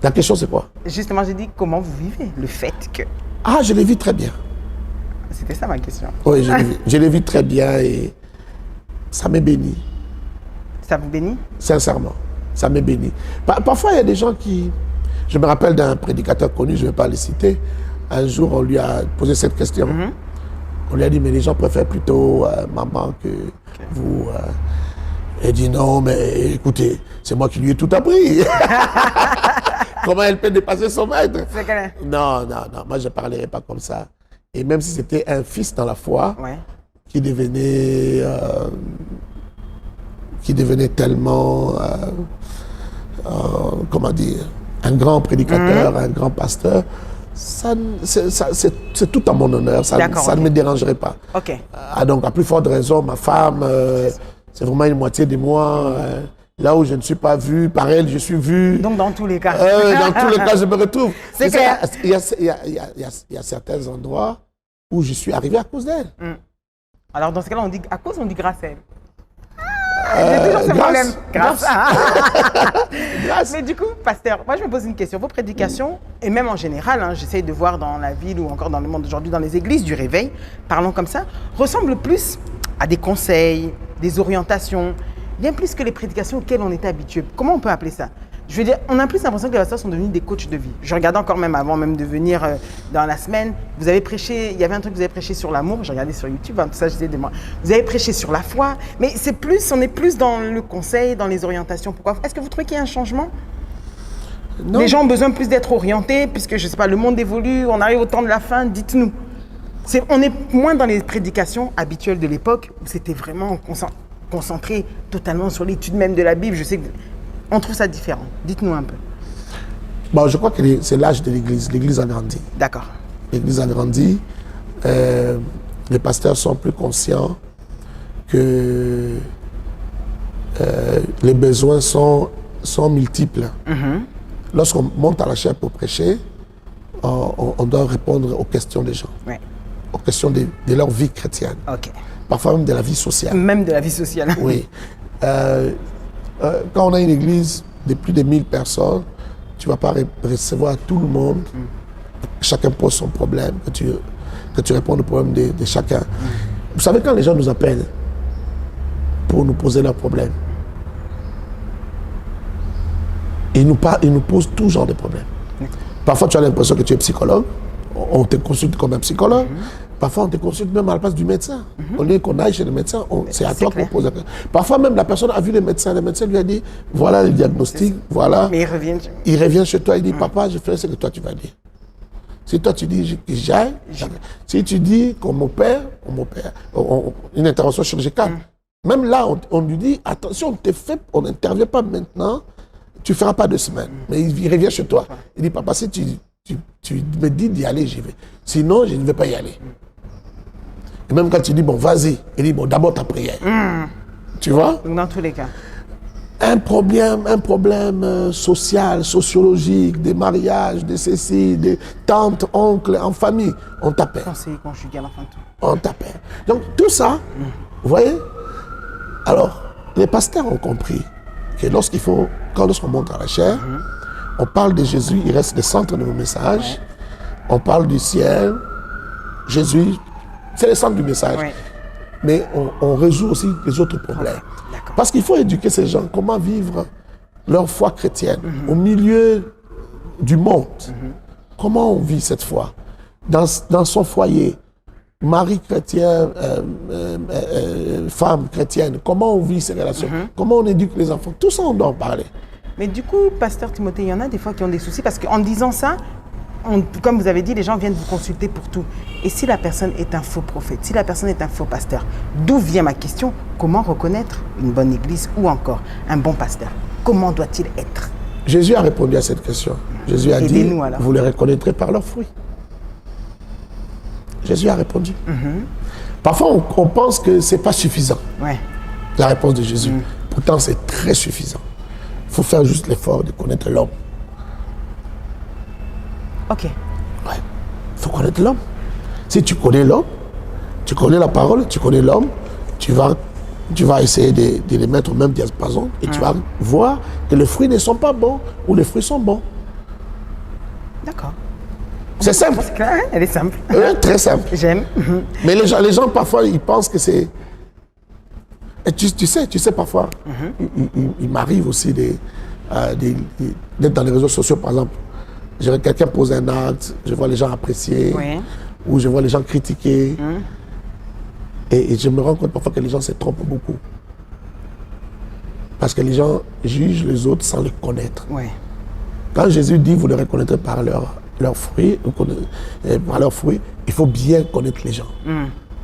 La question, c'est quoi?
Justement, j'ai dit, comment vous vivez le fait que...
Ah, je l'ai vu très bien.
C'était ça ma question.
Oui, je l'ai vu très bien et ça me bénit.
Ça vous bénit?
Sincèrement, ça me bénit. Parfois, il y a des gens qui... Je me rappelle d'un prédicateur connu, je ne vais pas le citer. Un jour, on lui a posé cette question. On lui a dit, mais les gens préfèrent plutôt maman que vous. Elle dit, non, mais écoutez, c'est moi qui lui ai tout appris. Comment elle peut dépasser son maître? Non, moi je ne parlerai pas comme ça. Et même si c'était un fils dans la foi, qui devenait tellement, comment dire, un grand prédicateur, un grand pasteur, c'est tout à mon honneur, ça ne me dérangerait pas. Donc, à plus forte raison, ma femme, c'est vraiment une moitié de moi. Là où je ne suis pas vu, par elle, je suis vu.
Donc, dans tous les cas.
Dans tous les cas, je me retrouve.
C'est clair.
Il y a certains endroits où je suis arrivé à cause d'elle.
Alors, dans ce cas-là, on dit à cause, on dit grâce à elle. J'ai toujours ce problème. Grâce. Mais du coup, pasteur, moi je me pose une question. Vos prédications, et même en général, j'essaye de voir dans la ville ou encore dans le monde aujourd'hui, dans les églises du réveil, parlons comme ça, ressemblent plus à des conseils, des orientations, bien plus que les prédications auxquelles on était habitué. Comment on peut appeler ça? Je veux dire, on a plus l'impression que les pasteurs sont devenus des coachs de vie. Je regardais encore même avant même de venir dans la semaine. Vous avez prêché, il y avait un truc que vous avez prêché sur l'amour. Je regardais sur YouTube, tout ça, je disais de moi. Vous avez prêché sur la foi, mais c'est plus, on est plus dans le conseil, dans les orientations. Pourquoi? Est-ce que vous trouvez qu'il y a un changement? Non. Les gens ont besoin plus d'être orientés, puisque je sais pas, le monde évolue, on arrive au temps de la fin. Dites-nous. On est moins dans les prédications habituelles de l'époque où c'était vraiment concentré totalement sur l'étude même de la Bible. Je sais que on trouve ça différent. Dites-nous un peu.
Bon, je crois que c'est l'âge de l'Église. L'Église a grandi.
D'accord.
L'Église a grandi. Les pasteurs sont plus conscients que les besoins sont multiples. Lorsqu'on monte à la chaire pour prêcher, on doit répondre aux questions des gens. Aux questions de leur vie chrétienne. Parfois même de la vie sociale.
Même de la vie sociale.
Oui. Quand on a une église de plus de 1000 personnes, tu ne vas pas recevoir tout le monde. Chacun pose son problème, que tu réponds au problème de chacun. Vous savez, quand les gens nous appellent pour nous poser leurs problèmes, ils nous posent tout genre de problèmes. Parfois, tu as l'impression que tu es psychologue, on te consulte comme un psychologue. Parfois, on te consulte même à la place du médecin. Au lieu qu'on aille chez le médecin, c'est à toi qu'on pose la question. Parfois, même la personne a vu le médecin lui a dit, voilà le diagnostic, voilà. Mais il revient chez toi, il dit, papa, je fais ce que toi tu vas dire. Si toi tu dis que j'aille, si tu dis qu'on m'opère, une intervention chirurgicale. Même là, on lui dit, attention, on n'intervient pas maintenant, tu ne feras pas 2 semaines. Mais il revient chez toi. Il dit, papa, si tu me dis d'y aller, j'y vais. Sinon, je ne vais pas y aller. Et même quand tu dis, bon, vas-y, il dit, bon, d'abord ta prière. Tu vois?
Dans tous les cas.
Un problème social, sociologique, des mariages, de ceci, des tantes, oncles, en famille, on t'appelle.
Conseiller conjugal, enfin tout.
On t'appelle. Donc, tout ça, vous voyez? Alors, les pasteurs ont compris que lorsqu'on monte à la chaire, on parle de Jésus, il reste le centre de nos messages. On parle du ciel. Jésus, c'est le centre du message. Mais on résout aussi les autres problèmes. Parce qu'il faut éduquer ces gens comment vivre leur foi chrétienne au milieu du monde. Comment on vit cette foi? Dans son foyer, mari chrétien, femme chrétienne, comment on vit ces relations? Comment on éduque les enfants? Tout ça, on doit en parler.
Mais du coup, pasteur Timothée, il y en a des fois qui ont des soucis parce qu'en disant ça, comme vous avez dit, les gens viennent vous consulter pour tout. Et si la personne est un faux prophète, si la personne est un faux pasteur, d'où vient ma question? Comment reconnaître une bonne église ou encore un bon pasteur? Comment doit-il être?
Jésus a répondu à cette question. Jésus a dit, vous les reconnaîtrez par leurs fruits. Jésus a répondu. Parfois, on pense que ce n'est pas suffisant, la réponse de Jésus. Pourtant, c'est très suffisant. Il faut faire juste l'effort de connaître l'homme.
Ok.
Ouais. Il faut connaître l'homme. Si tu connais l'homme, tu connais la parole, tu connais l'homme, tu vas essayer de les mettre au même diapason et tu vas voir que les fruits ne sont pas bons ou les fruits sont bons.
D'accord.
C'est simple.
C'est clair, hein? Elle est simple.
Très simple.
J'aime.
Mais les gens, parfois, ils pensent que c'est... Et tu sais, parfois, il m'arrive aussi d'être dans les réseaux sociaux, par exemple. Quelqu'un pose un acte, je vois les gens apprécier, ou je vois les gens critiquer. Et je me rends compte parfois que les gens se trompent beaucoup. Parce que les gens jugent les autres sans les connaître. Quand Jésus dit, vous les reconnaîtrez par leurs fruits, il faut bien connaître les gens.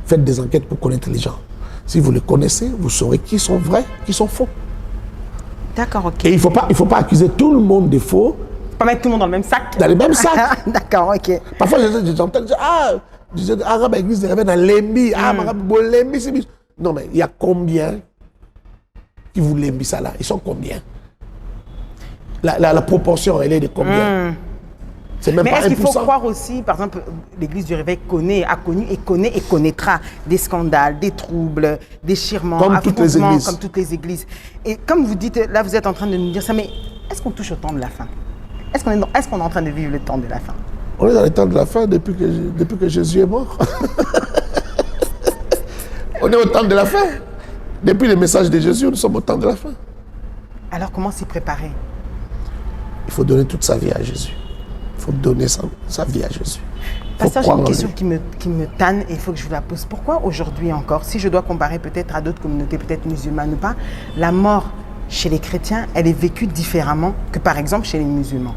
Faites des enquêtes pour connaître les gens. Si vous les connaissez, vous saurez qui sont vrais, qui sont faux.
D'accord, ok.
Et il faut pas accuser tout le monde de faux.
Pas mettre tout le monde dans le même sac.
Dans le même sac.
D'accord, ok.
Parfois, j'entends dire, arabe église de dans Lembi, Lembi, c'est... Non, mais il y a combien qui vous Lembi ça là? Ils sont combien? La proportion, elle est de combien? C'est même
mais
pas 1%.
est-ce qu'il faut croire aussi, par exemple, l'église du réveil a connu et connaîtra des scandales, des troubles, déchirements,
comme toutes les églises.
Comme toutes les églises. Et comme vous dites, là vous êtes en train de nous dire ça, mais est-ce qu'on touche au temps de la fin? Est-ce qu'on est en train de vivre le temps de la fin?
On est dans le temps de la fin depuis que Jésus est mort. On est au temps de la fin. Depuis le message de Jésus, nous sommes au temps de la fin.
Alors comment s'y préparer?
Il faut donner toute sa vie à Jésus. Il faut donner sa vie à Jésus.
Pasteur, j'ai une question qui me tanne et il faut que je vous la pose. Pourquoi aujourd'hui encore, si je dois comparer peut-être à d'autres communautés, peut-être musulmanes ou pas, la mort chez les chrétiens, elle est vécue différemment que par exemple chez les musulmans?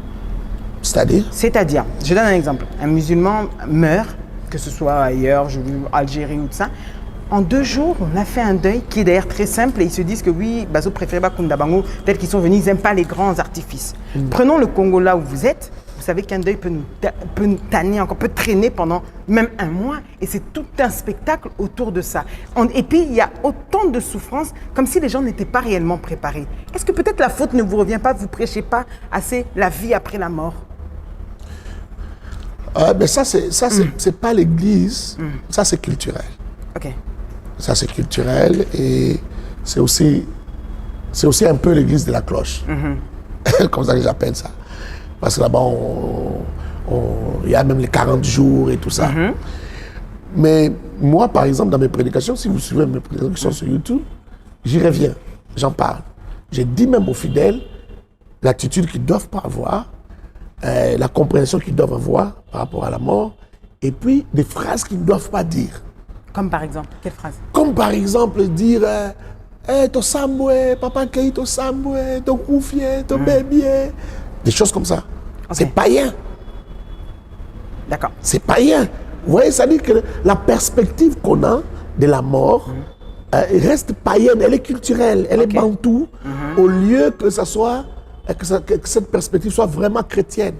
C'est-à-dire,
je donne un exemple. Un musulman meurt, que ce soit ailleurs, Algérie ou tout ça. En 2 jours, on a fait un deuil qui est d'ailleurs très simple et ils se disent que oui, Bazo préfère Bakunda Bango, peut-être qu'ils sont venus, ils n'aiment pas les grands artifices. Prenons le Congo là où vous êtes. Vous savez qu'un deuil peut nous tanner encore, peut traîner pendant même 1 mois. Et c'est tout un spectacle autour de ça. Et puis, il y a autant de souffrances, comme si les gens n'étaient pas réellement préparés. Est-ce que peut-être la faute ne vous revient pas, vous ne prêchez pas assez la vie après la mort?
Mais ça, c'est pas l'église. Ça, c'est culturel.
Ok.
Ça, c'est culturel et c'est aussi un peu l'église de la cloche. Comme ça que j'appelle ça. Parce que là-bas, il y a même les 40 jours et tout ça. Mais moi, par exemple, dans mes prédications, si vous suivez mes prédications sur YouTube, j'y reviens, j'en parle. J'ai dit même aux fidèles l'attitude qu'ils ne doivent pas avoir, la compréhension qu'ils doivent avoir par rapport à la mort, et puis des phrases qu'ils ne doivent pas dire.
Comme par exemple, quelle phrase?
Comme par exemple dire to sambwe, papa kei to sambwe, to koufie, to bébé. Des choses comme ça. Okay. C'est païen.
D'accord.
C'est païen. Vous voyez, ça dit que la perspective qu'on a de la mort reste païenne, elle est culturelle, elle est bantou, au lieu que ça soit, que cette perspective soit vraiment chrétienne.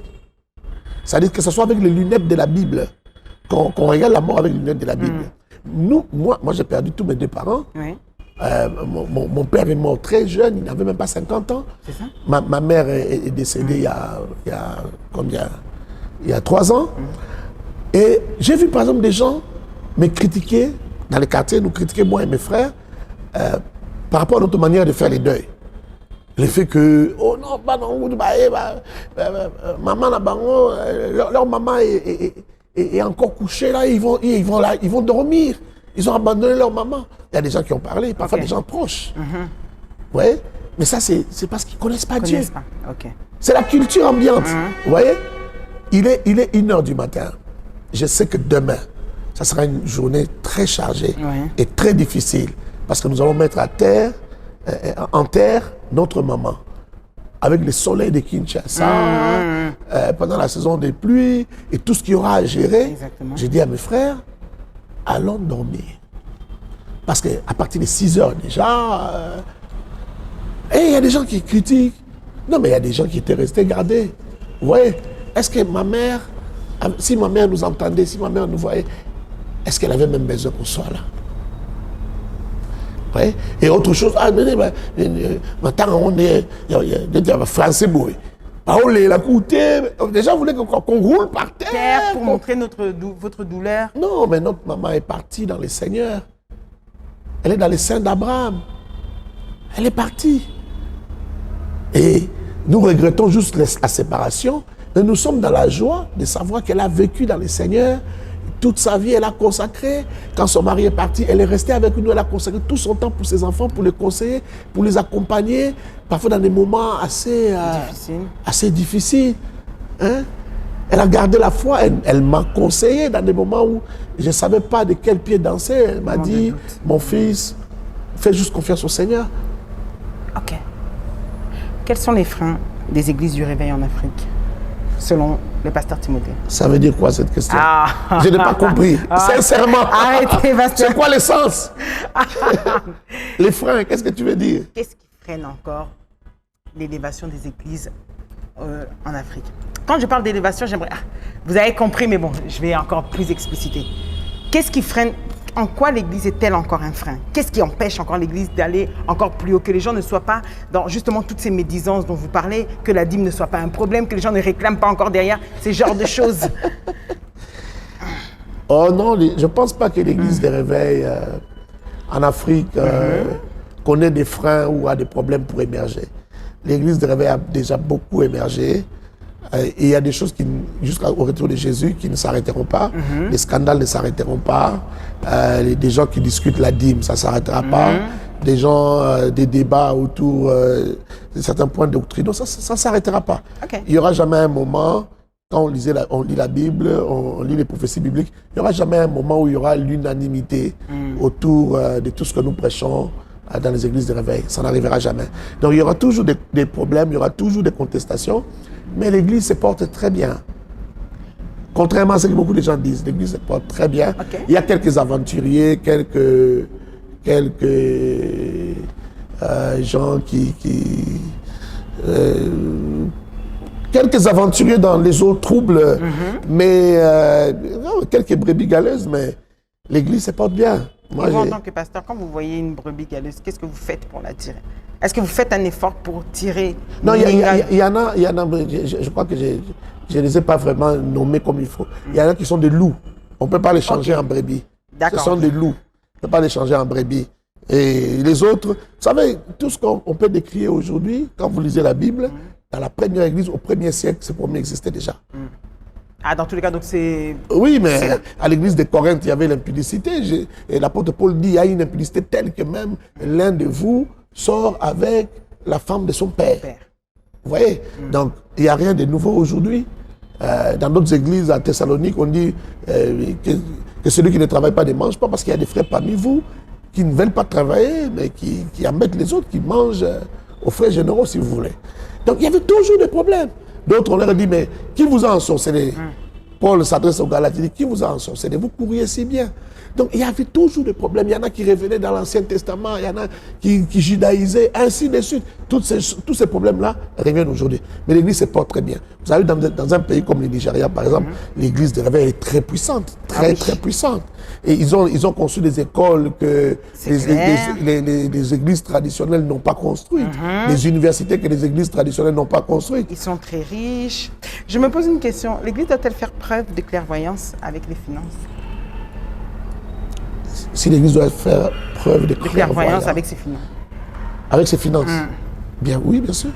C'est-à-dire que ce soit avec les lunettes de la Bible, qu'on regarde la mort avec les lunettes de la Bible. Moi j'ai perdu tous mes 2 parents.
Oui.
Mon père est mort très jeune, il n'avait même pas 50 ans.
C'est ça?
Ma mère est décédée il y a 3 ans. Et j'ai vu par exemple des gens me critiquer, dans les quartiers, nous critiquer moi et mes frères, par rapport à notre manière de faire les deuils. Le fait que, oh non, maman, leur maman est encore couchée là, ils vont dormir. Ils ont abandonné leur maman. Il y a des gens qui ont parlé, parfois des gens proches. Vous voyez? Mais ça, c'est parce qu'ils ne connaissent pas Dieu. C'est la culture ambiante. Vous voyez? Il est 1h du matin. Je sais que demain, ça sera une journée très chargée et très difficile. Parce que nous allons mettre en terre notre maman. avec le soleil de Kinshasa, pendant la saison des pluies, et tout ce qu'il y aura à gérer.
Exactement.
J'ai dit à mes frères, allons dormir. Parce qu'à partir de 6 heures déjà, il y a des gens qui critiquent. Non, mais il y a des gens qui étaient restés gardés. Vous voyez, est-ce que ma mère, si ma mère nous entendait, si ma mère nous voyait, est-ce qu'elle avait même besoin qu'on soit là? Ouais. Et autre chose, maintenant on est français boy. On est la coûté. Déjà, vous voulez qu'on roule par terre
Pour montrer votre douleur.
Non, mais notre maman est partie dans le Seigneur. Elle est dans les seins d'Abraham. Elle est partie. Et nous regrettons juste la séparation, mais nous sommes dans la joie de savoir qu'elle a vécu dans le Seigneur. Toute sa vie, elle a consacré. Quand son mari est parti, elle est restée avec nous. Elle a consacré tout son temps pour ses enfants, pour les conseiller, pour les accompagner, parfois dans des moments assez difficiles. Hein? Elle a gardé la foi. Elle m'a conseillé dans des moments où je ne savais pas de quel pied danser. Elle m'a dit, mon fils, fais juste confiance au Seigneur.
Ok. Quels sont les freins des églises du réveil en Afrique, selon le pasteur Timothée?
Ça veut dire quoi cette question? Je n'ai pas compris. Sincèrement.
Arrêtez, pasteur.
C'est quoi l'essence? Les freins, qu'est-ce que tu veux dire?
Qu'est-ce qui freine encore l'élévation des églises en Afrique? Quand je parle d'élévation, j'aimerais... vous avez compris, mais bon, je vais encore plus expliciter. Qu'est-ce qui freine? En quoi l'église est-elle encore un frein? Qu'est-ce qui empêche encore l'église d'aller encore plus haut? Que les gens ne soient pas dans justement toutes ces médisances dont vous parlez, que la dîme ne soit pas un problème, que les gens ne réclament pas encore derrière ces genres de choses.
Oh non, je ne pense pas que l'église des réveils en Afrique connaît des freins ou a des problèmes pour émerger. L'église des réveils a déjà beaucoup émergé. Et il y a des choses qui, jusqu'au retour de Jésus, qui ne s'arrêteront pas. Les scandales ne s'arrêteront pas. Des gens qui discutent la dîme, ça ne s'arrêtera pas. Des gens, des débats autour de certains points doctrinaux, ça ne s'arrêtera pas.
Okay.
Il n'y aura jamais un moment, quand on lit la Bible, on lit les prophéties bibliques, il n'y aura jamais un moment où il y aura l'unanimité autour de tout ce que nous prêchons dans les églises de réveil. Ça n'arrivera jamais. Donc il y aura toujours des problèmes, il y aura toujours des contestations. Mais l'église se porte très bien. Contrairement à ce que beaucoup de gens disent, l'église se porte très bien.
Okay.
Il y a quelques aventuriers, quelques gens quelques aventuriers dans les eaux troubles, mais quelques brebis galeuses, mais l'église se porte bien.
Moi, vous, en tant que pasteur, quand vous voyez une brebis galeuse, qu'est-ce que vous faites pour la tirer? Est-ce que vous faites un effort pour tirer?
Non, il y en a, je crois que je ne les ai pas vraiment nommés comme il faut. Il y en a qui sont des loups. On ne peut pas les changer en brebis. Ce sont des loups. On ne peut pas les changer en brebis. Et les autres, vous savez, tout ce qu'on peut décrire aujourd'hui, quand vous lisez la Bible, dans la première église, au 1er siècle, ces premiers existaient déjà.
Dans tous les cas, donc c'est...
Oui, mais à l'église de Corinthe, il y avait l'impudicité. Et l'apôtre Paul dit, il y a une impudicité telle que même l'un de vous sort avec la femme de son père. Vous voyez? Donc, il n'y a rien de nouveau aujourd'hui. Dans d'autres églises, à Thessalonique, on dit que celui qui ne travaille pas ne mange pas, parce qu'il y a des frères parmi vous qui ne veulent pas travailler, mais qui embêtent les autres, qui mangent aux frais généraux, si vous voulez. Donc, il y avait toujours des problèmes. D'autres, on leur dit, mais qui vous a ensorcelé? Paul s'adresse aux Galates, il dit, qui vous a ensorcelé? Vous courriez si bien. Donc, il y avait toujours des problèmes. Il y en a qui revenaient dans l'Ancien Testament, il y en a qui judaïsaient, ainsi de suite. Tous ces problèmes-là reviennent aujourd'hui. Mais l'Église se porte très bien. Vous savez, dans un pays comme le Nigeria, par exemple, l'Église de réveil est très puissante, très puissante. Et ils ont conçu des écoles que les églises traditionnelles n'ont pas construites, des universités que les églises traditionnelles n'ont pas construites.
Ils sont très riches. Je me pose une question. L'Église doit-elle faire preuve de clairvoyance avec les finances?
Si l'Église doit faire preuve de clairvoyance
avec ses finances.
Avec ses finances. Bien, oui, bien sûr.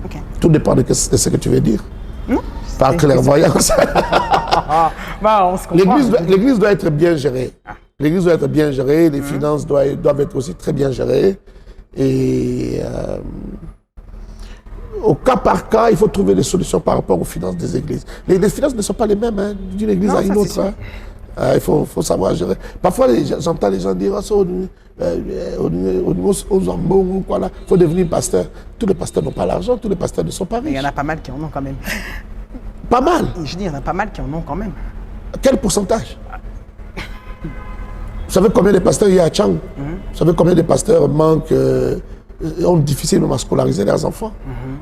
Okay.
Tout dépend de ce que tu veux dire.
Non,
par clairvoyance.
On se comprend.
L'Église doit être bien gérée. L'Église doit être bien gérée, les finances doivent être aussi très bien gérées. Et au cas par cas, il faut trouver des solutions par rapport aux finances des églises. Les finances ne sont pas les mêmes d'une église à une autre. Il faut savoir gérer. Parfois, j'entends les gens dire, ou quoi là, il faut devenir pasteur. Tous les pasteurs n'ont pas l'argent, tous les pasteurs ne sont pas riches.
Mais il y en a pas mal qui en ont quand même.
Pas mal.
Je dis, il y en a pas mal qui en ont quand même.
Quel pourcentage? Vous savez combien de pasteurs il y a à Tchang? Vous savez combien de pasteurs manquent, ont difficilement à scolariser leurs enfants?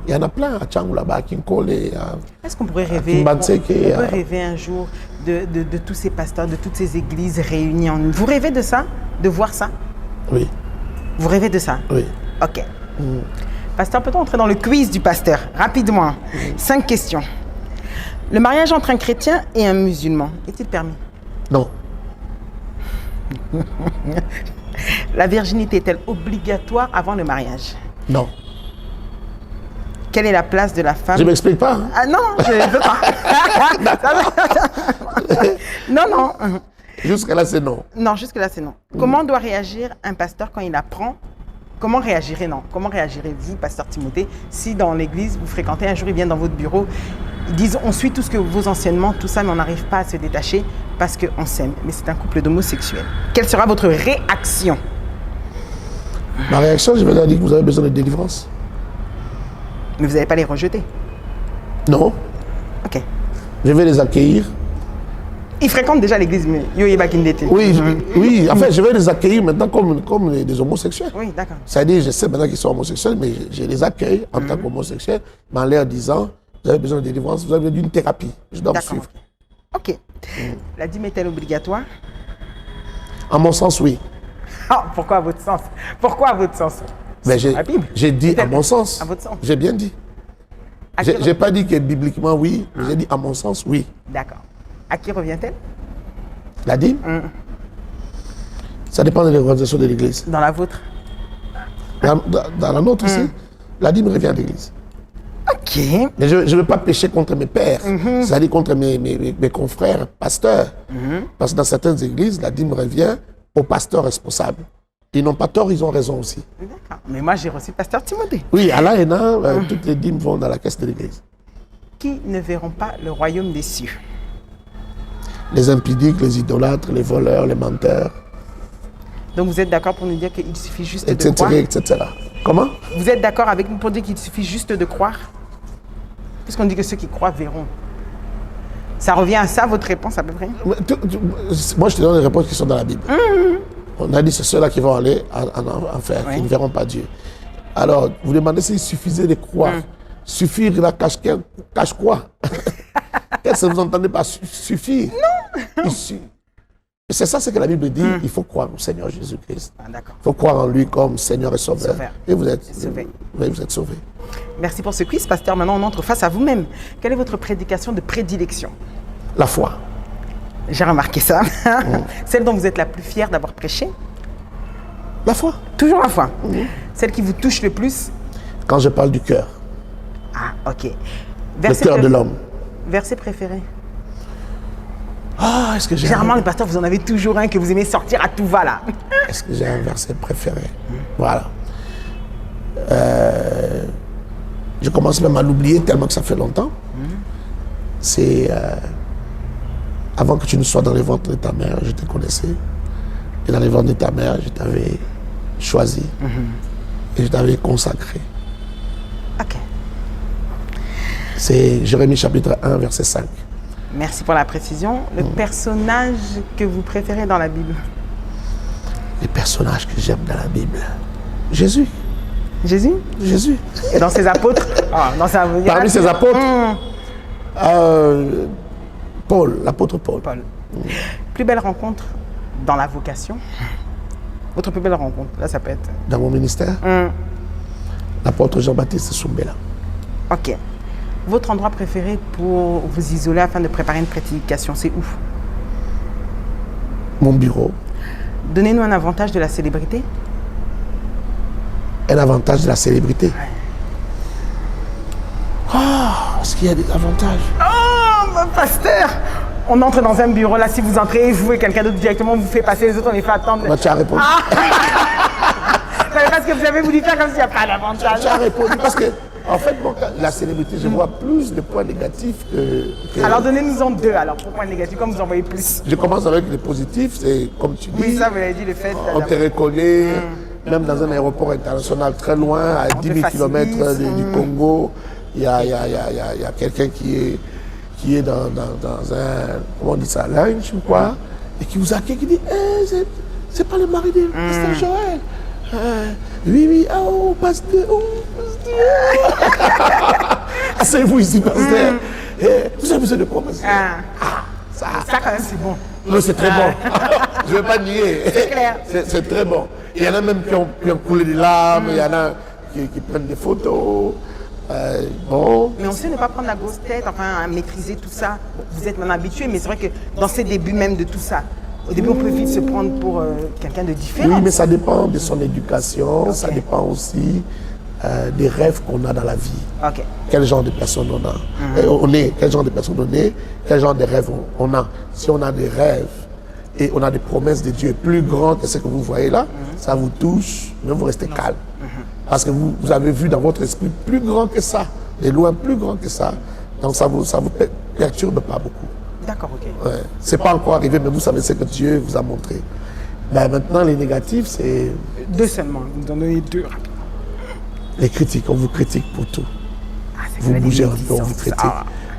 Il y en a plein à Tchang là-bas, à Kinkole.
Est-ce qu'on pourrait rêver, on peut rêver un jour de tous ces pasteurs, de toutes ces églises réunies en une? Vous rêvez de ça? De voir ça?
Oui.
Vous rêvez de ça?
Oui.
Ok. Pasteur, peut-on entrer dans le quiz du pasteur? Rapidement. 5 questions. Le mariage entre un chrétien et un musulman, est-il permis?
Non.
La virginité est-elle obligatoire avant le mariage?
Non.
Quelle est la place de la femme?
Je ne m'explique pas. Hein?
Ah non, je ne veux pas. Non.
Jusque-là, c'est non.
Non, jusque-là, c'est non. Comment doit réagir un pasteur quand il apprend? Comment réagirez-vous, pasteur Timothée, si dans l'église, vous fréquentez un jour, ils viennent dans votre bureau, ils disent, on suit tout ce que vos enseignements, tout ça, mais on n'arrive pas à se détacher parce qu'on s'aime. Mais c'est un couple d'homosexuels. Quelle sera votre réaction?
Ma réaction, je vais leur dire que vous avez besoin de délivrance.
Mais vous n'allez pas les rejeter?
Non.
Ok.
Je vais les accueillir.
Ils fréquentent déjà l'église, mais Yoyeba Kindete.
Oui, en fait, je vais les accueillir maintenant comme des homosexuels.
Oui, d'accord.
C'est-à-dire, je sais maintenant qu'ils sont homosexuels, mais je les accueille en tant qu'homosexuels, mais en leur disant, vous avez besoin de délivrance, vous avez besoin d'une thérapie. Je dois vous suivre.
Ok. La dîme est-elle obligatoire?
À mon sens, oui.
Ah, pourquoi à votre sens? Pourquoi à votre sens?
Mais j'ai dit à mon sens.
À votre sens.
J'ai bien dit. Je n'ai pas dit que bibliquement oui, mais j'ai dit à mon sens oui.
D'accord. À qui revient-elle?
La dîme? Ça dépend de l'organisation de l'église.
Dans la vôtre?
Dans la nôtre aussi, la dîme revient à l'église.
Ok.
Mais je ne veux pas pécher contre mes pères, c'est-à-dire contre mes confrères pasteurs. Parce que dans certaines églises, la dîme revient aux pasteurs responsables. Ils n'ont pas tort, ils ont raison aussi.
D'accord. Mais moi, j'ai reçu pasteur Timothée.
Oui, à l'AENA, toutes les dîmes vont dans la caisse de l'église.
Qui ne verront pas le royaume des cieux?
Les impudiques, les idolâtres, les voleurs, les menteurs.
Donc vous êtes d'accord pour nous dire qu'il suffit juste
etc.,
de croire?
etc. Comment?
Vous êtes d'accord avec nous pour dire qu'il suffit juste de croire? Puisqu'on dit que ceux qui croient verront. Ça revient à ça, votre réponse à peu près?
Moi, je te donne les réponses qui sont dans la Bible. On a dit c'est ceux-là qui vont aller en enfer, qui ne verront pas Dieu. Alors, vous demandez s'il suffisait de croire. Suffire, la cache quoi? Qu'est-ce que vous entendez par suffire? Non. C'est ça ce que la Bible dit. Il faut croire au Seigneur Jésus-Christ.
Ah, d'accord.
Il faut croire en lui comme Seigneur et Sauveur. Et vous êtes
sauvé.
Vous êtes sauvé.
Merci pour ce quiz, pasteur. Maintenant, on entre face à vous-même. Quelle est votre prédication de prédilection?
La foi.
J'ai remarqué ça. Celle dont vous êtes la plus fière d'avoir prêché?
La foi.
Toujours la foi. Celle qui vous touche le plus?
Quand je parle du cœur.
Ah, ok.
Le cœur de l'homme.
Verset préféré?
Ah, est-ce que j'ai
Généralement, les pasteurs, vous en avez toujours un que vous aimez sortir à tout va là.
Est-ce que j'ai un verset préféré? Voilà. Je commence même à l'oublier tellement que ça fait longtemps. C'est avant que tu ne sois dans les ventres de ta mère, je te connaissais. Et dans les ventres de ta mère, je t'avais choisi. Et je t'avais consacré.
Ok.
C'est Jérémie chapitre 1, verset 5.
Merci pour la précision. Le personnage que vous préférez dans la Bible?
Les personnages que j'aime dans la Bible. Jésus.
Jésus?
Jésus.
Et dans ses apôtres?
Parmi ses apôtres, Paul, l'apôtre Paul.
Plus belle rencontre dans la vocation? Votre plus belle rencontre, là ça peut être...
Dans mon ministère? L'apôtre Jean-Baptiste Soumbela.
Ok. Votre endroit préféré pour vous isoler afin de préparer une prédication, c'est où?
Mon bureau.
Donnez-nous un avantage de la célébrité.
Un avantage de la célébrité? Est-ce qu'il y a des avantages?
Oh, pasteur! On entre dans un bureau, là, si vous entrez, vous et quelqu'un d'autre directement vous fait passer, les autres, on les fait attendre.
Moi, tu as répondu.
Parce que vous avez voulu faire comme s'il n'y a pas d'avantage.
Tu as répondu parce que En fait, moi, la célébrité, je vois plus de points négatifs que...
Alors donnez-nous-en 2 alors, pour points négatifs, comme vous en voyez plus.
Je commence avec les positifs, c'est comme tu dis.
Oui, ça vous l'avez dit, le fait
On te reconnaît, même dans un aéroport international très loin, à 10 000 km du Congo, il y a quelqu'un qui est dans un, comment on dit ça, lounge ou quoi, et qui vous accueille, qui dit c'est pas le mari de Pasteur Joël. Oui, oh, Pasteur, asseyez-vous ici, Pasteur. Vous avez besoin de quoi, Pasteur?
Ça quand même, c'est bon.
Non, c'est très bon. Je ne vais pas nier.
C'est clair.
C'est très bon. Il y en a même qui ont coulé des larmes, il y en a qui prennent des photos. Bon.
Mais on sait ne pas prendre la grosse tête, enfin, à maîtriser tout ça. Vous êtes maintenant habitué, mais c'est vrai que dans ces débuts même de tout ça, au début, on peut vite se prendre pour quelqu'un de différent.
Oui, mais ça dépend de son éducation, ça dépend aussi des rêves qu'on a dans la vie.
Ok.
Quel genre de personne on a. Quel genre de personne on est, quel genre de rêves on a. Si on a des rêves et on a des promesses de Dieu plus grandes que ce que vous voyez là, ça vous touche, mais vous restez calme. Parce que vous avez vu dans votre esprit plus grand que ça, de loin plus grand que ça. Donc ça vous perturbe pas beaucoup.
D'accord, ok.
Ouais. C'est pas encore arrivé, mais vous savez ce que Dieu vous a montré. Ben, maintenant, les négatifs, c'est...
2 seulement, vous en donnez 2 rapidement.
Les critiques, on vous critique pour tout.
C'est
Vous
la
bougez un peu, on
réticence.
vous critique.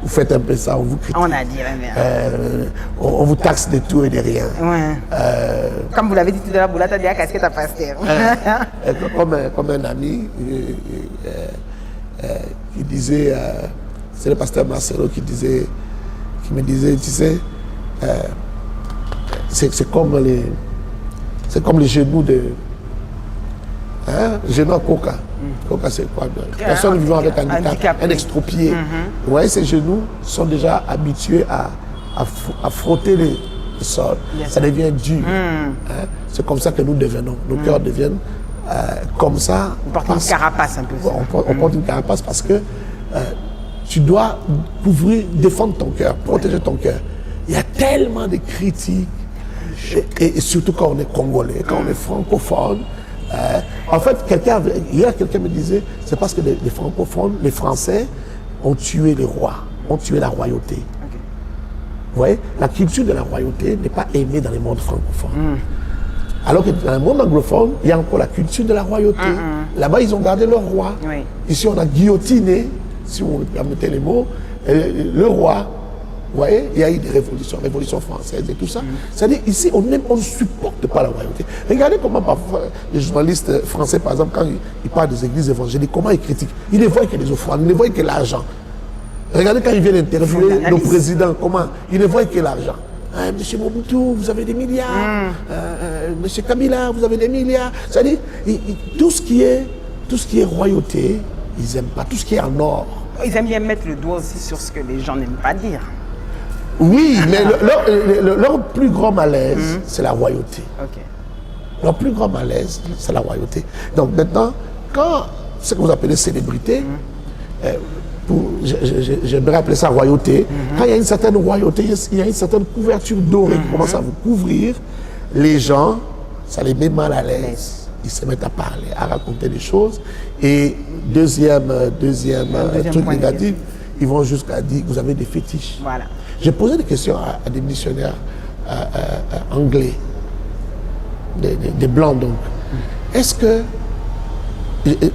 Vous faites un peu ça, on vous critique.
On a dit la merde.
On vous taxe de tout et de rien.
Ouais. Comme vous l'avez dit tout à l'heure, Boulata dit la casquette à Pasteur.
Comme un ami qui disait, c'est le pasteur Marcelo qui me disait, tu sais, c'est comme les genoux de... genoux à Coca. Coca, c'est quoi? Personne vivant avec un handicap, un extropié. Vous voyez, ces genoux sont déjà habitués à frotter le sol. Ça devient dur. C'est comme ça que nous devenons. Nos cœurs deviennent comme ça.
On porte une carapace un peu.
On porte une carapace parce que tu dois défendre ton cœur, protéger ton cœur. Il y a tellement de critiques, et surtout quand on est congolais, quand on est francophone. En fait, hier, quelqu'un me disait, c'est parce que les francophones, les Français, ont tué les rois, ont tué la royauté. Vous voyez, la culture de la royauté n'est pas aimée dans les mondes francophones. Alors que dans le monde anglophone, il y a encore la culture de la royauté. Là-bas, ils ont gardé leur roi.
Oui.
Ici, on a guillotiné, si vous me permettez les mots, le roi. Vous voyez, il y a eu des révolutions françaises et tout ça. C'est-à-dire, ici, on ne supporte pas la royauté. Regardez comment parfois les journalistes français, par exemple, quand ils parlent des églises évangéliques, comment ils critiquent. Ils ne voient que les offrandes, ils ne voient que l'argent. Regardez quand ils viennent interviewer nos présidents, comment ils ne voient que l'argent. Monsieur Mobutu, vous avez des milliards. Monsieur Kabila, vous avez des milliards. C'est-à-dire, tout ce qui est royauté, ils n'aiment pas. Tout ce qui est en or.
Ils aiment bien mettre le doigt aussi sur ce que les gens n'aiment pas dire.
Oui, mais leur plus grand malaise, c'est la royauté.
Ok.
Leur plus grand malaise, c'est la royauté. Donc maintenant, quand ce que vous appelez célébrité, j'aimerais appeler ça royauté, quand il y a une certaine royauté, il y a une certaine couverture dorée qui commence à vous couvrir, les gens, ça les met mal à l'aise. Ils se mettent à parler, à raconter des choses. Et deuxième truc négatif, ils vont jusqu'à dire que vous avez des fétiches.
Voilà.
J'ai posé des questions à des missionnaires anglais, des blancs donc. Est-ce que,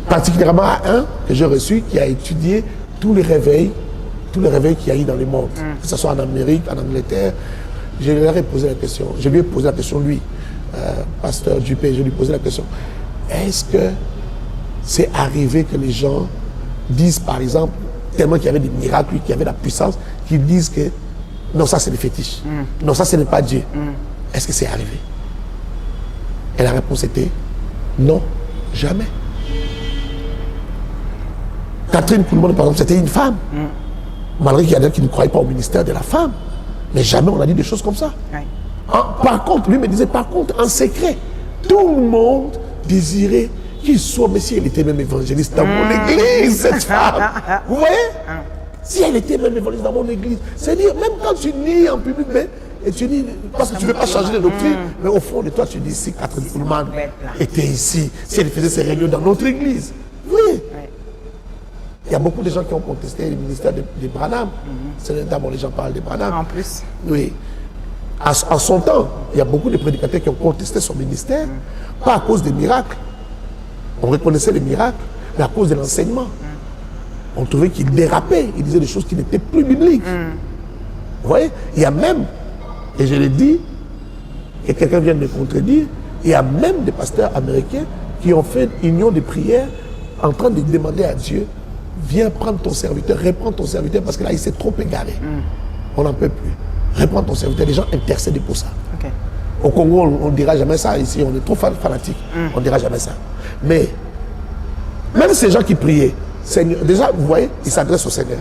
particulièrement à un que j'ai reçu, qui a étudié tous les réveils qu'il y a eu dans le monde, que ce soit en Amérique, en Angleterre, je lui ai posé la question. Je lui ai posé la question, lui, pasteur Dupé, je lui ai posé la question. Est-ce que c'est arrivé que les gens disent, par exemple, tellement qu'il y avait des miracles, qu'il y avait la puissance, qu'ils disent que non, ça c'est des fétiches. Non, ça ce n'est pas Dieu. Est-ce que c'est arrivé? Et la réponse était non, jamais. Catherine Coulomb, par exemple, c'était une femme. Malgré qu'il y a des gens qui ne croyaient pas au ministère de la femme. Mais jamais on a dit des choses comme ça.
Oui.
Par contre, lui me disait, par contre, en secret, tout le monde désirait qu'il soit, mais si elle était même évangéliste dans mon église, cette femme. Vous voyez? Si elle était même évangéliste dans mon église. C'est-à-dire, même quand tu nies en public, et tu dis, parce que tu ne veux pas changer de doctrine, mais au fond de toi, tu dis, si Catherine Kuhlman était ici, si elle faisait ses réunions dans notre église. Oui. Il y a beaucoup de gens qui ont contesté le ministère de Branham. C'est notamment les gens parlent de Branham.
En plus.
Oui. En son temps, il y a beaucoup de prédicateurs qui ont contesté son ministère, pas à cause des miracles. On reconnaissait les miracles, mais à cause de l'enseignement. On trouvait qu'il dérapait, il disait des choses qui n'étaient plus bibliques. Vous voyez, il y a même, et je l'ai dit, et quelqu'un vient de me contredire, il y a même des pasteurs américains qui ont fait une union de prière en train de demander à Dieu, viens prendre ton serviteur, reprends ton serviteur, parce que là, il s'est trop égaré. On n'en peut plus. Reprends ton serviteur, les gens intercèdent pour ça.
Okay.
Au Congo, on ne dira jamais ça. Ici, on est trop fanatiques. On ne dira jamais ça. Mais, même ces gens qui priaient, Seigneur, déjà, vous voyez, ils s'adressent au Seigneur.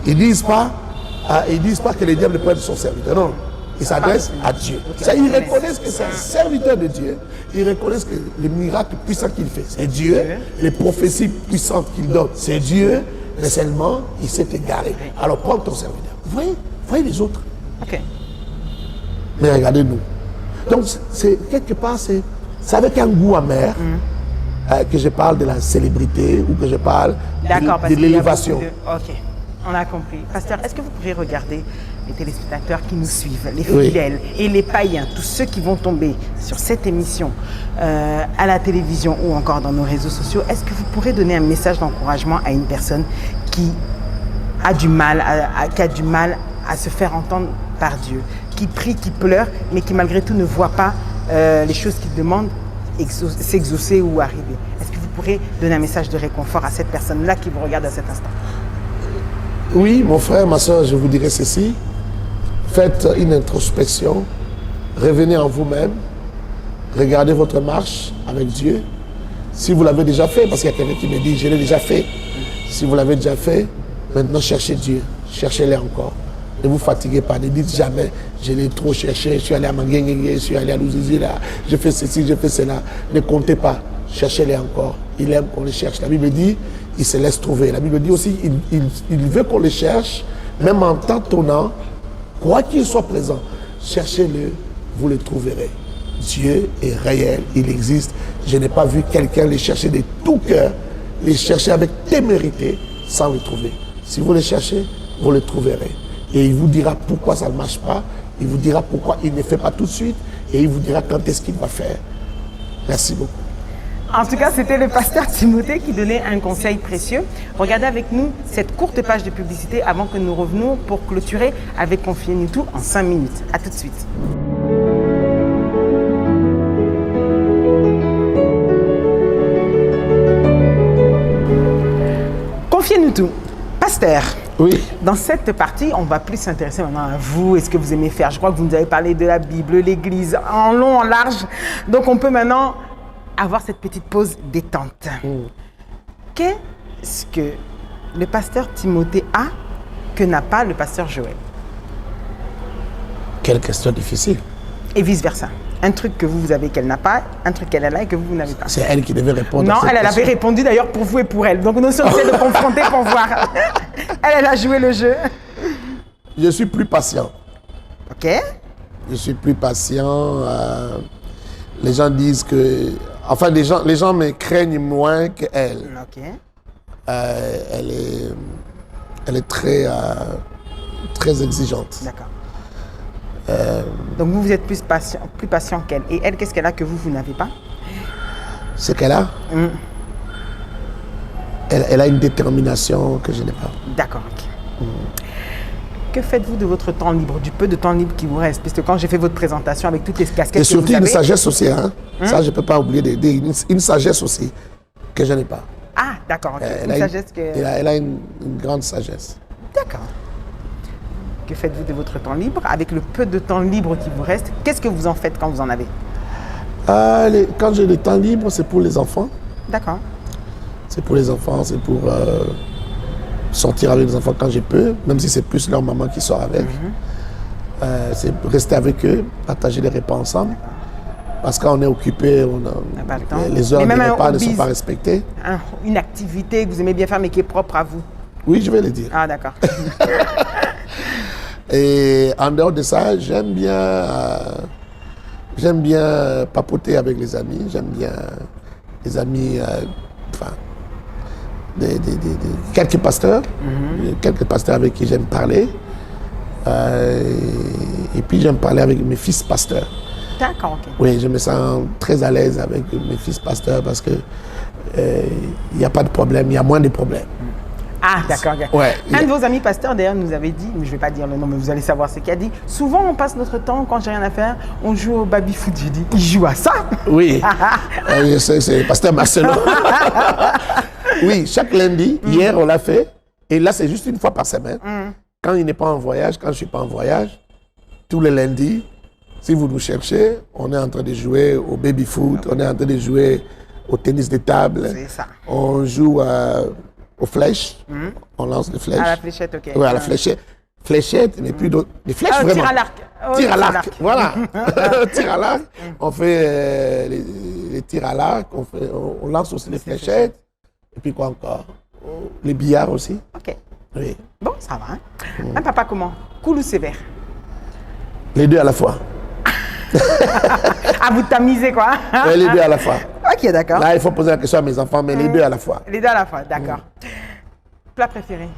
Ils ne disent pas que le diable prenne son serviteur. Non, ils s'adressent à Dieu. Okay. Ils reconnaissent que c'est un serviteur de Dieu. Ils reconnaissent que les miracles puissants qu'il fait, c'est Dieu. Les prophéties puissantes qu'il donne, c'est Dieu. Mais seulement, il s'est égaré. Alors, prends ton serviteur. Vous voyez les autres.
Okay.
Mais regardez-nous. Donc, quelque part, c'est avec un goût amer que je parle de la célébrité ou que je parle de l'élévation.
Ok, on a compris. Pasteur, est-ce que vous pourriez regarder les téléspectateurs qui nous suivent, les fidèles et les païens, tous ceux qui vont tomber sur cette émission à la télévision ou encore dans nos réseaux sociaux, est-ce que vous pourrez donner un message d'encouragement à une personne qui a du mal à se faire entendre par Dieu, qui prie, qui pleure, mais qui malgré tout ne voit pas les choses qu'il demande s'exaucer ou arriver. Est-ce que vous pourrez donner un message de réconfort à cette personne-là qui vous regarde à cet instant?
Oui, mon frère, ma soeur, je vous dirais ceci. Faites une introspection, revenez en vous-même, regardez votre marche avec Dieu. Si vous l'avez déjà fait, parce qu'il y a quelqu'un qui me dit, je l'ai déjà fait. Si vous l'avez déjà fait, maintenant cherchez Dieu, cherchez-le encore. Ne vous fatiguez pas, ne dites jamais, je l'ai trop cherché, je suis allé à Manguengue, je suis allé à Louzizi, là, je fais ceci, je fais cela. Ne comptez pas, cherchez-le encore. Il aime qu'on le cherche. La Bible dit, il se laisse trouver. La Bible dit aussi, il veut qu'on le cherche, même en tâtonnant, quoi qu'il soit présent, cherchez-le, vous le trouverez. Dieu est réel, il existe. Je n'ai pas vu quelqu'un le chercher de tout cœur, le chercher avec témérité, sans le trouver. Si vous le cherchez, vous le trouverez. Et il vous dira pourquoi ça ne marche pas, il vous dira pourquoi il ne fait pas tout de suite, et il vous dira quand est-ce qu'il va faire. Merci beaucoup.
En tout cas, c'était le pasteur Timothée qui donnait un conseil précieux. Regardez avec nous cette courte page de publicité avant que nous revenions pour clôturer avec Confiez-nous tout en 5 minutes. A tout de suite. Confiez-nous tout. Pasteur.
Oui.
Dans cette partie, on va plus s'intéresser maintenant à vous et ce que vous aimez faire. Je crois que vous nous avez parlé de la Bible, l'Église, en long, en large. Donc, on peut maintenant avoir cette petite pause détente. Qu'est-ce que le pasteur Timothée a que n'a pas le pasteur Joël?
Quelle question difficile.
Et vice-versa. Un truc que vous avez qu'elle n'a pas, un truc qu'elle a et que vous n'avez pas.
C'est elle qui devait répondre.
Non,
à cette
elle
question.
avait répondu d'ailleurs pour vous et pour elle. Donc nous sommes essayer de confronter pour voir. Elle a joué le jeu.
Je suis plus patient.
Ok.
Je suis plus patient. Les gens disent que... Enfin, les gens me craignent moins qu'elle.
Ok.
Elle est très, très exigeante.
D'accord. Donc vous êtes plus patient qu'elle. Et elle, qu'est-ce qu'elle a que vous n'avez pas?
Ce qu'elle a, elle a une détermination que je n'ai pas.
D'accord. Ok. Que faites-vous de votre temps libre, du peu de temps libre qui vous reste? Parce que quand j'ai fait votre présentation avec toutes les casquettes
Et surtout
que vous avez...
une sagesse aussi. Hein? Ça, je ne peux pas oublier de dire. Une sagesse aussi que je n'ai pas.
Ah, d'accord. Okay.
Elle a une grande sagesse.
D'accord. Que faites-vous de votre temps libre? Avec le peu de temps libre qui vous reste, qu'est-ce que vous en faites quand vous en avez?
Quand j'ai le temps libre, c'est pour les enfants.
D'accord.
C'est pour les enfants, c'est pour sortir avec les enfants quand je peux, même si c'est plus leur maman qui sort avec. C'est rester avec eux, partager les repas ensemble. Parce que quand on est occupé, les heures de repas ne sont pas respectées.
Une activité que vous aimez bien faire mais qui est propre à vous?
Oui, je vais le dire.
Ah, d'accord.
Et en dehors de ça, j'aime bien papoter avec les amis. J'aime bien les amis. quelques pasteurs, quelques pasteurs avec qui j'aime parler. Et puis j'aime parler avec mes fils pasteurs.
D'accord, ok.
Oui, je me sens très à l'aise avec mes fils pasteurs parce que il n'y a pas de problème, il y a moins de problèmes.
Ah, d'accord.
Ouais.
Un de vos amis pasteurs, d'ailleurs, nous avait dit, mais je ne vais pas dire le nom, mais vous allez savoir ce qu'il a dit. Souvent, on passe notre temps, quand j'ai rien à faire, on joue au baby-foot. J'ai dit, il joue à ça?
Oui, je sais, c'est pasteur Marcelo. Oui, chaque lundi, hier on l'a fait, et là c'est juste une fois par semaine. Quand il n'est pas en voyage, quand je ne suis pas en voyage, tous les lundis, si vous nous cherchez, on est en train de jouer au baby-foot, on est en train de jouer au tennis de table.
C'est ça.
On joue aux flèches, on lance des flèches.
À la fléchette, ok.
Oui, à la fléchette. Fléchette, mais plus d'autres. Des flèches vraiment.
Tir à l'arc. Oh,
Tir à l'arc, voilà. Tir à l'arc. On fait les tirs à l'arc, on lance aussi les fléchettes. Et puis quoi encore? Les billards aussi.
Ok.
Oui.
Bon, ça va. Hein? Un papa comment? Cool ou sévère?
Les deux à la fois.
Ah, vous tamisez quoi?
Oui, les deux à la fois.
Ok, d'accord.
Là, il faut poser la question à mes enfants, mais les deux à la fois.
Les deux à la fois, d'accord. Plat préféré?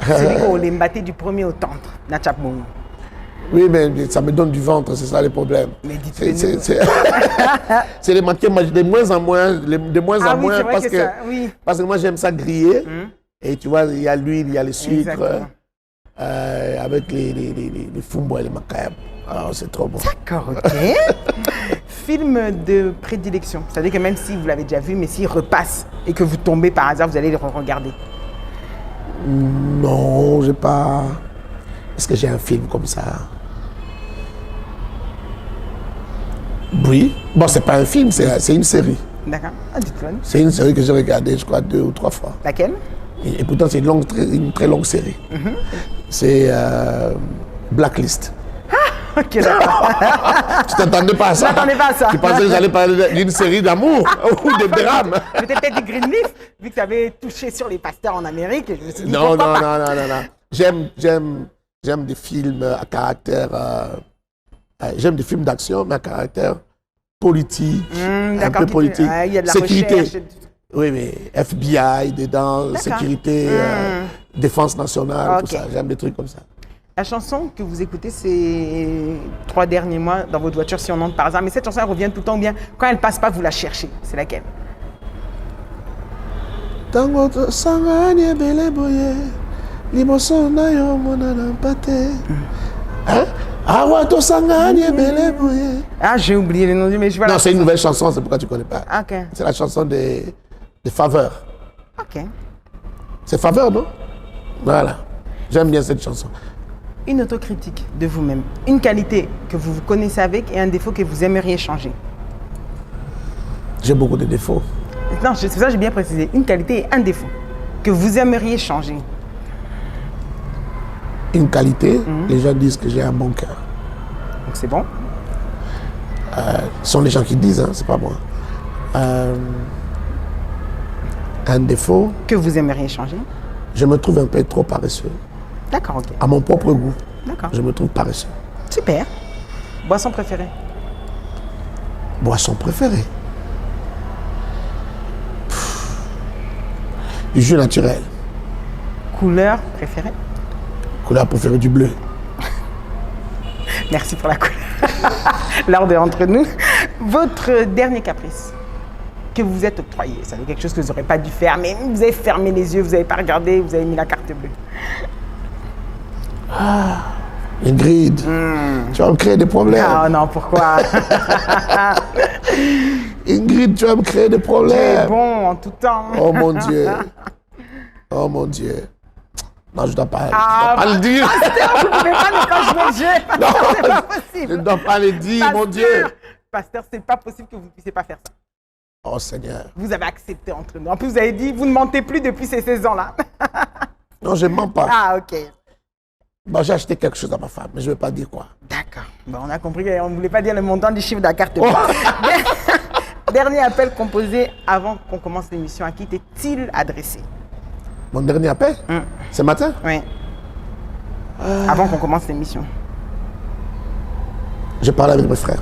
Celui qu'on l'embatté du premier au tendre, Nachap Moum.
Oui, mais ça me donne du ventre, c'est ça le problème.
Mais dites-le.
C'est les manqués de moins en moins, de moins en moins,
c'est vrai
parce
que ça, oui.
parce que moi j'aime ça griller. Et tu vois, il y a l'huile, il y a le sucre, avec les fumbo et les macabres. Alors c'est trop bon.
D'accord, ok. Film de prédilection, c'est-à-dire que même si vous l'avez déjà vu, mais s'il repasse et que vous tombez par hasard, vous allez le regarder.
Non, j'ai pas. Est-ce que j'ai un film comme ça? Oui. Bon, c'est pas un film, c'est une série.
D'accord. Ah, dites-le.
C'est une série que j'ai regardée, je crois, 2 ou 3 fois.
Laquelle?
Et pourtant, c'est une très longue série. C'est Blacklist.
Ok, d'accord.
Tu t'attendais pas à ça?
Je m'attendais pas à ça.
Tu pensais que j'allais parler d'une série d'amour ou de drame?
Peut-être du Greenleaf, vu que tu avais touché sur les pasteurs en Amérique. Je me suis dit,
Non.
pourquoi pas?
J'aime des films à caractère. J'aime des films d'action, mais à caractère politique, un peu politique.
Il y a de la
sécurité.
recherche.
Oui, mais FBI dedans,
D'accord.
sécurité, défense nationale, tout
Ok.
ça. J'aime des trucs comme ça.
La chanson que vous écoutez ces 3 derniers mois dans votre voiture, si on entre par hasard, mais cette chanson elle revient tout le temps bien. Quand elle passe pas, vous la cherchez. C'est laquelle?
Tango sangani ebele boye, liboso na yo monana pate. Hein? Awa to sangani ebele boye.
Ah, j'ai oublié le nom du, mais je vois
Non,
la
c'est une
chanson.
nouvelle chanson, c'est pourquoi tu connais pas.
Ok.
C'est la chanson des Faveurs.
Ok.
C'est Faveurs, non? Voilà. J'aime bien cette chanson.
Une autocritique de vous-même. Une qualité que vous vous connaissez avec et un défaut que vous aimeriez changer.
J'ai beaucoup de défauts.
Non, c'est ça que j'ai bien précisé. Une qualité et un défaut que vous aimeriez changer.
Une qualité, les gens disent que j'ai un bon cœur.
Donc c'est bon.
Ce sont les gens qui disent, hein, c'est pas moi. Un défaut,
Que vous aimeriez changer.
je me trouve un peu trop paresseux.
D'accord, ok.
À mon propre goût,
D'accord.
je me trouve paresseux.
Super. Boisson préférée.
Boisson préférée. Du jus naturel.
Couleur préférée.
Couleur préférée du bleu.
Merci pour la couleur. L'ordre est entre nous. Votre dernier caprice que vous vous êtes octroyé, ça veut dire quelque chose que vous n'aurez pas dû faire, mais vous avez fermé les yeux, vous n'avez pas regardé, vous avez mis la carte bleue.
Ingrid, tu vas me créer des problèmes.
Ah non, pourquoi?
Ingrid, tu vas me créer des
C'est
problèmes.
bon en tout temps.
Oh mon Dieu. Oh mon Dieu. Non, je ne dois pas,
Ah,
le dire.
Pasteur, vous ne pouvez pas ne pas jouer le jeu. Pasteur, c'est pas possible.
Je ne dois pas le dire, mon Dieu.
Pasteur, c'est pas possible que vous ne puissiez pas faire ça.
Oh Seigneur.
Vous avez accepté entre nous. En plus, vous avez dit, vous ne mentez plus depuis ces 16 ans-là.
Non, je ne mens pas.
Ah, ok.
Bon, j'ai acheté quelque chose à ma femme, mais je ne vais pas dire quoi.
D'accord. Bon, on a compris qu'on ne voulait pas dire le montant du chiffre de la carte. Dernier appel composé avant qu'on commence l'émission. À qui était-il adressé?
Mon dernier appel, ce matin,
Oui. Avant qu'on commence l'émission.
j'ai parlé avec mes frères.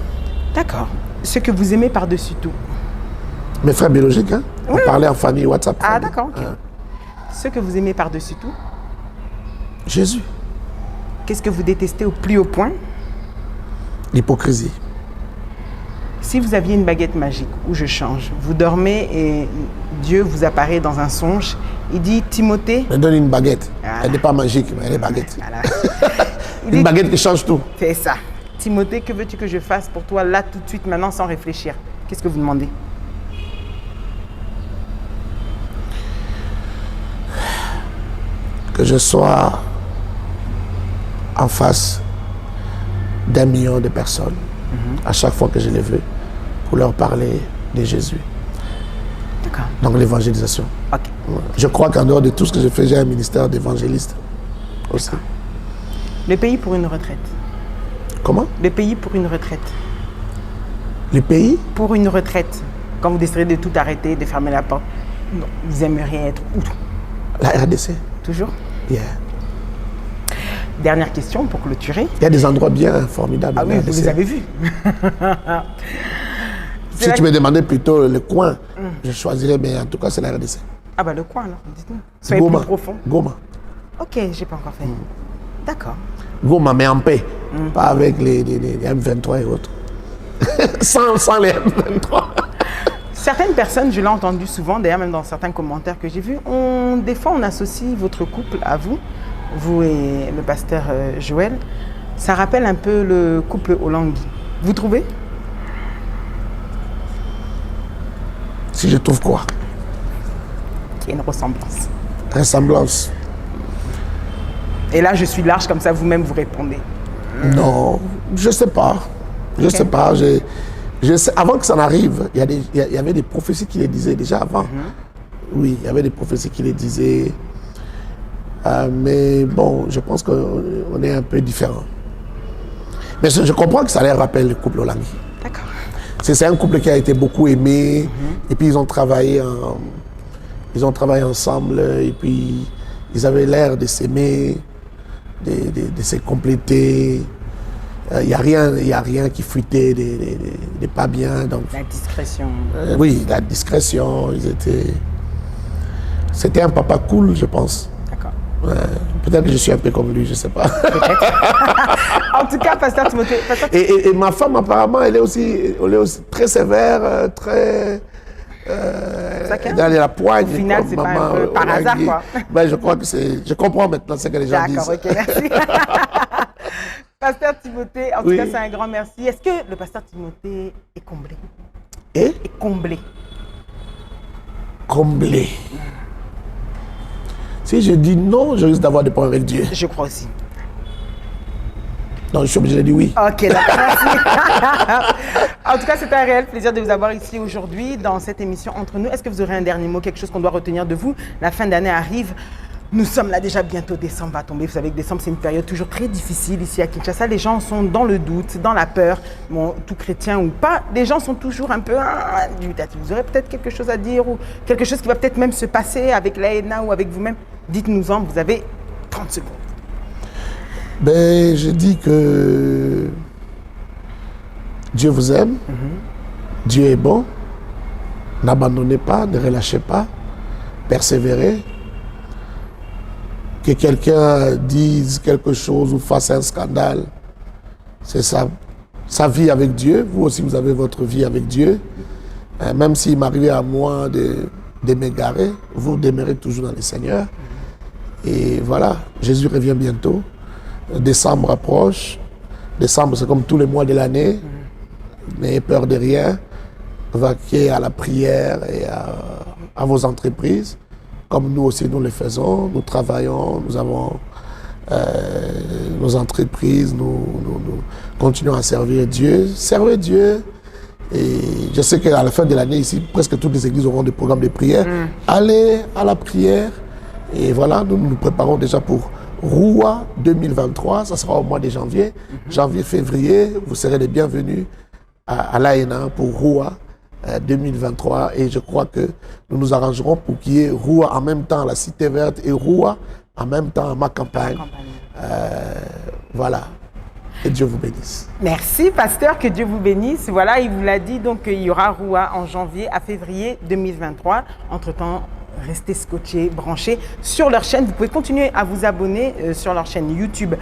D'accord. Ce que vous aimez par-dessus tout.
Mes frères biologiques, hein? On parlait en famille, WhatsApp.
Ah,
famille.
d'accord, ok. Ce que vous aimez par-dessus tout,
Jésus.
qu'est-ce que vous détestez au plus haut point?
L'hypocrisie.
Si vous aviez une baguette magique, où je change, vous dormez et Dieu vous apparaît dans un songe, il dit Timothée,
Me donne une baguette.
Voilà.
Elle n'est pas magique, mais elle est baguette.
voilà. Il
Une
dit,
baguette qui change tout.
fais ça. Timothée, que veux-tu que je fasse pour toi là tout de suite, maintenant, sans réfléchir? Qu'est-ce que vous demandez?
Que je sois en face d'1 million de personnes à chaque fois que je les veux pour leur parler de Jésus.
D'accord.
Donc l'évangélisation.
Ok.
Je crois qu'en dehors de tout ce que je fais, j'ai un ministère d'évangéliste aussi.
Le pays pour une retraite.
Comment?
Le pays pour une retraite.
Les pays?
Pour une retraite. Quand vous déciderez de tout arrêter, de fermer la porte, non, vous aimeriez être où?
La RDC.
Toujours?
Yeah.
Dernière question pour clôturer.
Il y a des endroits bien formidables.
Ah
en
oui, vous
RDC.
les avez vus. C'est
Si
la-
tu me demandais plutôt le coin, je choisirais, mais en tout cas, c'est la RDC.
Ah bah le coin, alors, dites-nous. Soyez
Goma.
plus profond.
Goma.
Ok, j'ai pas encore fait. D'accord.
Goma, mais en paix. Pas avec les M23 et autres. sans les M23.
Certaines personnes, je l'ai entendu souvent, d'ailleurs même dans certains commentaires que j'ai vus, des fois on associe votre couple à vous, vous et le pasteur Joël. Ça rappelle un peu le couple Olangui. Vous trouvez?
Si je trouve quoi?
Qu'il y a une ressemblance.
Ressemblance.
Et là, je suis large, comme ça vous-même vous répondez.
Non, je sais pas. Je sais pas. Je sais, avant que ça n'arrive, il y avait des prophéties qui les disaient déjà avant. Oui, il y avait des prophéties qui les disaient. Mais bon, je pense qu'on est un peu différents. Mais je comprends que ça les rappelle le couple Olangui.
D'accord.
C'est un couple qui a été beaucoup aimé. Et puis ils ont travaillé ensemble. Et puis ils avaient l'air de s'aimer, de se compléter. Il n'y a rien qui fuitait, des pas bien. Donc,
La discrétion.
oui, la discrétion. C'était un papa cool, je pense.
D'accord.
Peut-être que je suis un peu comme lui, je ne sais pas.
En tout cas, pasteur Timothée,
Et ma femme, apparemment, elle est aussi très sévère, très...
Chacun.
dans la poigne.
Au final,
comme
c'est pas un
maman
peu par
Olangui.
hasard, quoi.
Ben, je crois que c'est... Je comprends maintenant ce que les gens disent.
d'accord, ok, merci. Pasteur Timothée, en tout
Oui.
cas, c'est un grand merci. Est-ce que le pasteur Timothée est comblé?
Et
Est comblé.
comblé. Si je dis non, je risque d'avoir des problèmes avec Dieu.
Je crois aussi.
Donc, je suis obligé de dire oui.
Ok, d'accord, merci. En tout cas, c'est un réel plaisir de vous avoir ici aujourd'hui dans cette émission Entre nous. Est-ce que vous aurez un dernier mot, quelque chose qu'on doit retenir de vous? La fin d'année arrive. Nous sommes là déjà bientôt, décembre va tomber. Vous savez que décembre, c'est une période toujours très difficile ici à Kinshasa. Les gens sont dans le doute, dans la peur. Bon, tout chrétien ou pas, les gens sont toujours un peu dubitatifs. Vous aurez peut-être quelque chose à dire ou quelque chose qui va peut-être même se passer avec l'AENA ou avec vous-même. Dites-nous-en, vous avez 30 secondes.
Ben, je dis que Dieu vous aime. Dieu est bon. N'abandonnez pas, ne relâchez pas. Persévérez. Que quelqu'un dise quelque chose ou fasse un scandale, c'est sa vie avec Dieu. Vous aussi, vous avez votre vie avec Dieu. Même s'il m'arrivait à moi de m'égarer, vous demeurez toujours dans le Seigneur. Et voilà, Jésus revient bientôt. Décembre approche. Décembre, c'est comme tous les mois de l'année. N'ayez peur de rien. Vaquez à la prière et à vos entreprises. Comme nous aussi, nous le faisons. Nous travaillons, nous avons nos entreprises, nous continuons à servir Dieu. Servez Dieu. Et je sais qu'à la fin de l'année, ici, presque toutes les églises auront des programmes de prière. Allez à la prière. Et voilà, nous nous préparons déjà pour Roua 2023. Ça sera au mois de janvier. Janvier-février, vous serez les bienvenus à l'AENA pour Roua 2023. Et je crois que nous nous arrangerons pour qu'il y ait Roua en même temps à la Cité Verte et Roua en même temps à ma campagne. Voilà. Et Dieu vous bénisse.
Merci, pasteur, que Dieu vous bénisse. Voilà, il vous l'a dit, donc il y aura Roua en janvier à février 2023. Entre-temps, restez scotchés, branchés sur leur chaîne. Vous pouvez continuer à vous abonner sur leur chaîne YouTube,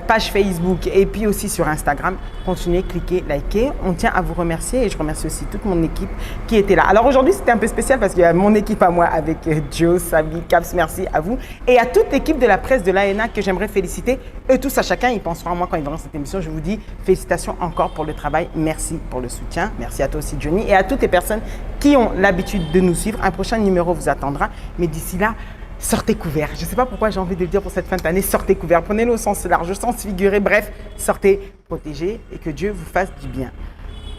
page Facebook et puis aussi sur Instagram. Continuez, cliquez, likez. On tient à vous remercier et je remercie aussi toute mon équipe qui était là. Alors aujourd'hui, c'était un peu spécial parce qu'il y a mon équipe à moi avec Joe, Sabi, Caps, merci à vous. Et à toute l'équipe de la presse de l'AENA que j'aimerais féliciter. Eux tous à chacun, ils penseront à moi quand ils verront cette émission. Je vous dis félicitations encore pour le travail. Merci pour le soutien. Merci à toi aussi, Johnny. Et à toutes les personnes qui ont l'habitude de nous suivre. Un prochain numéro vous attendra. Mais d'ici là, sortez couverts. Je ne sais pas pourquoi j'ai envie de le dire pour cette fin d'année. Sortez couverts. Prenez-le au sens large, au sens figuré. Bref, sortez protégés et que Dieu vous fasse du bien.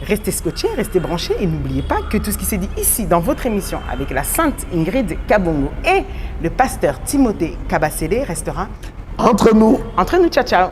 Restez scotchés, restez branchés et n'oubliez pas que tout ce qui s'est dit ici dans votre émission avec la sainte Ingrid Kabongo et le pasteur Timothée Kabasele restera
entre nous.
Entre nous, ciao, ciao.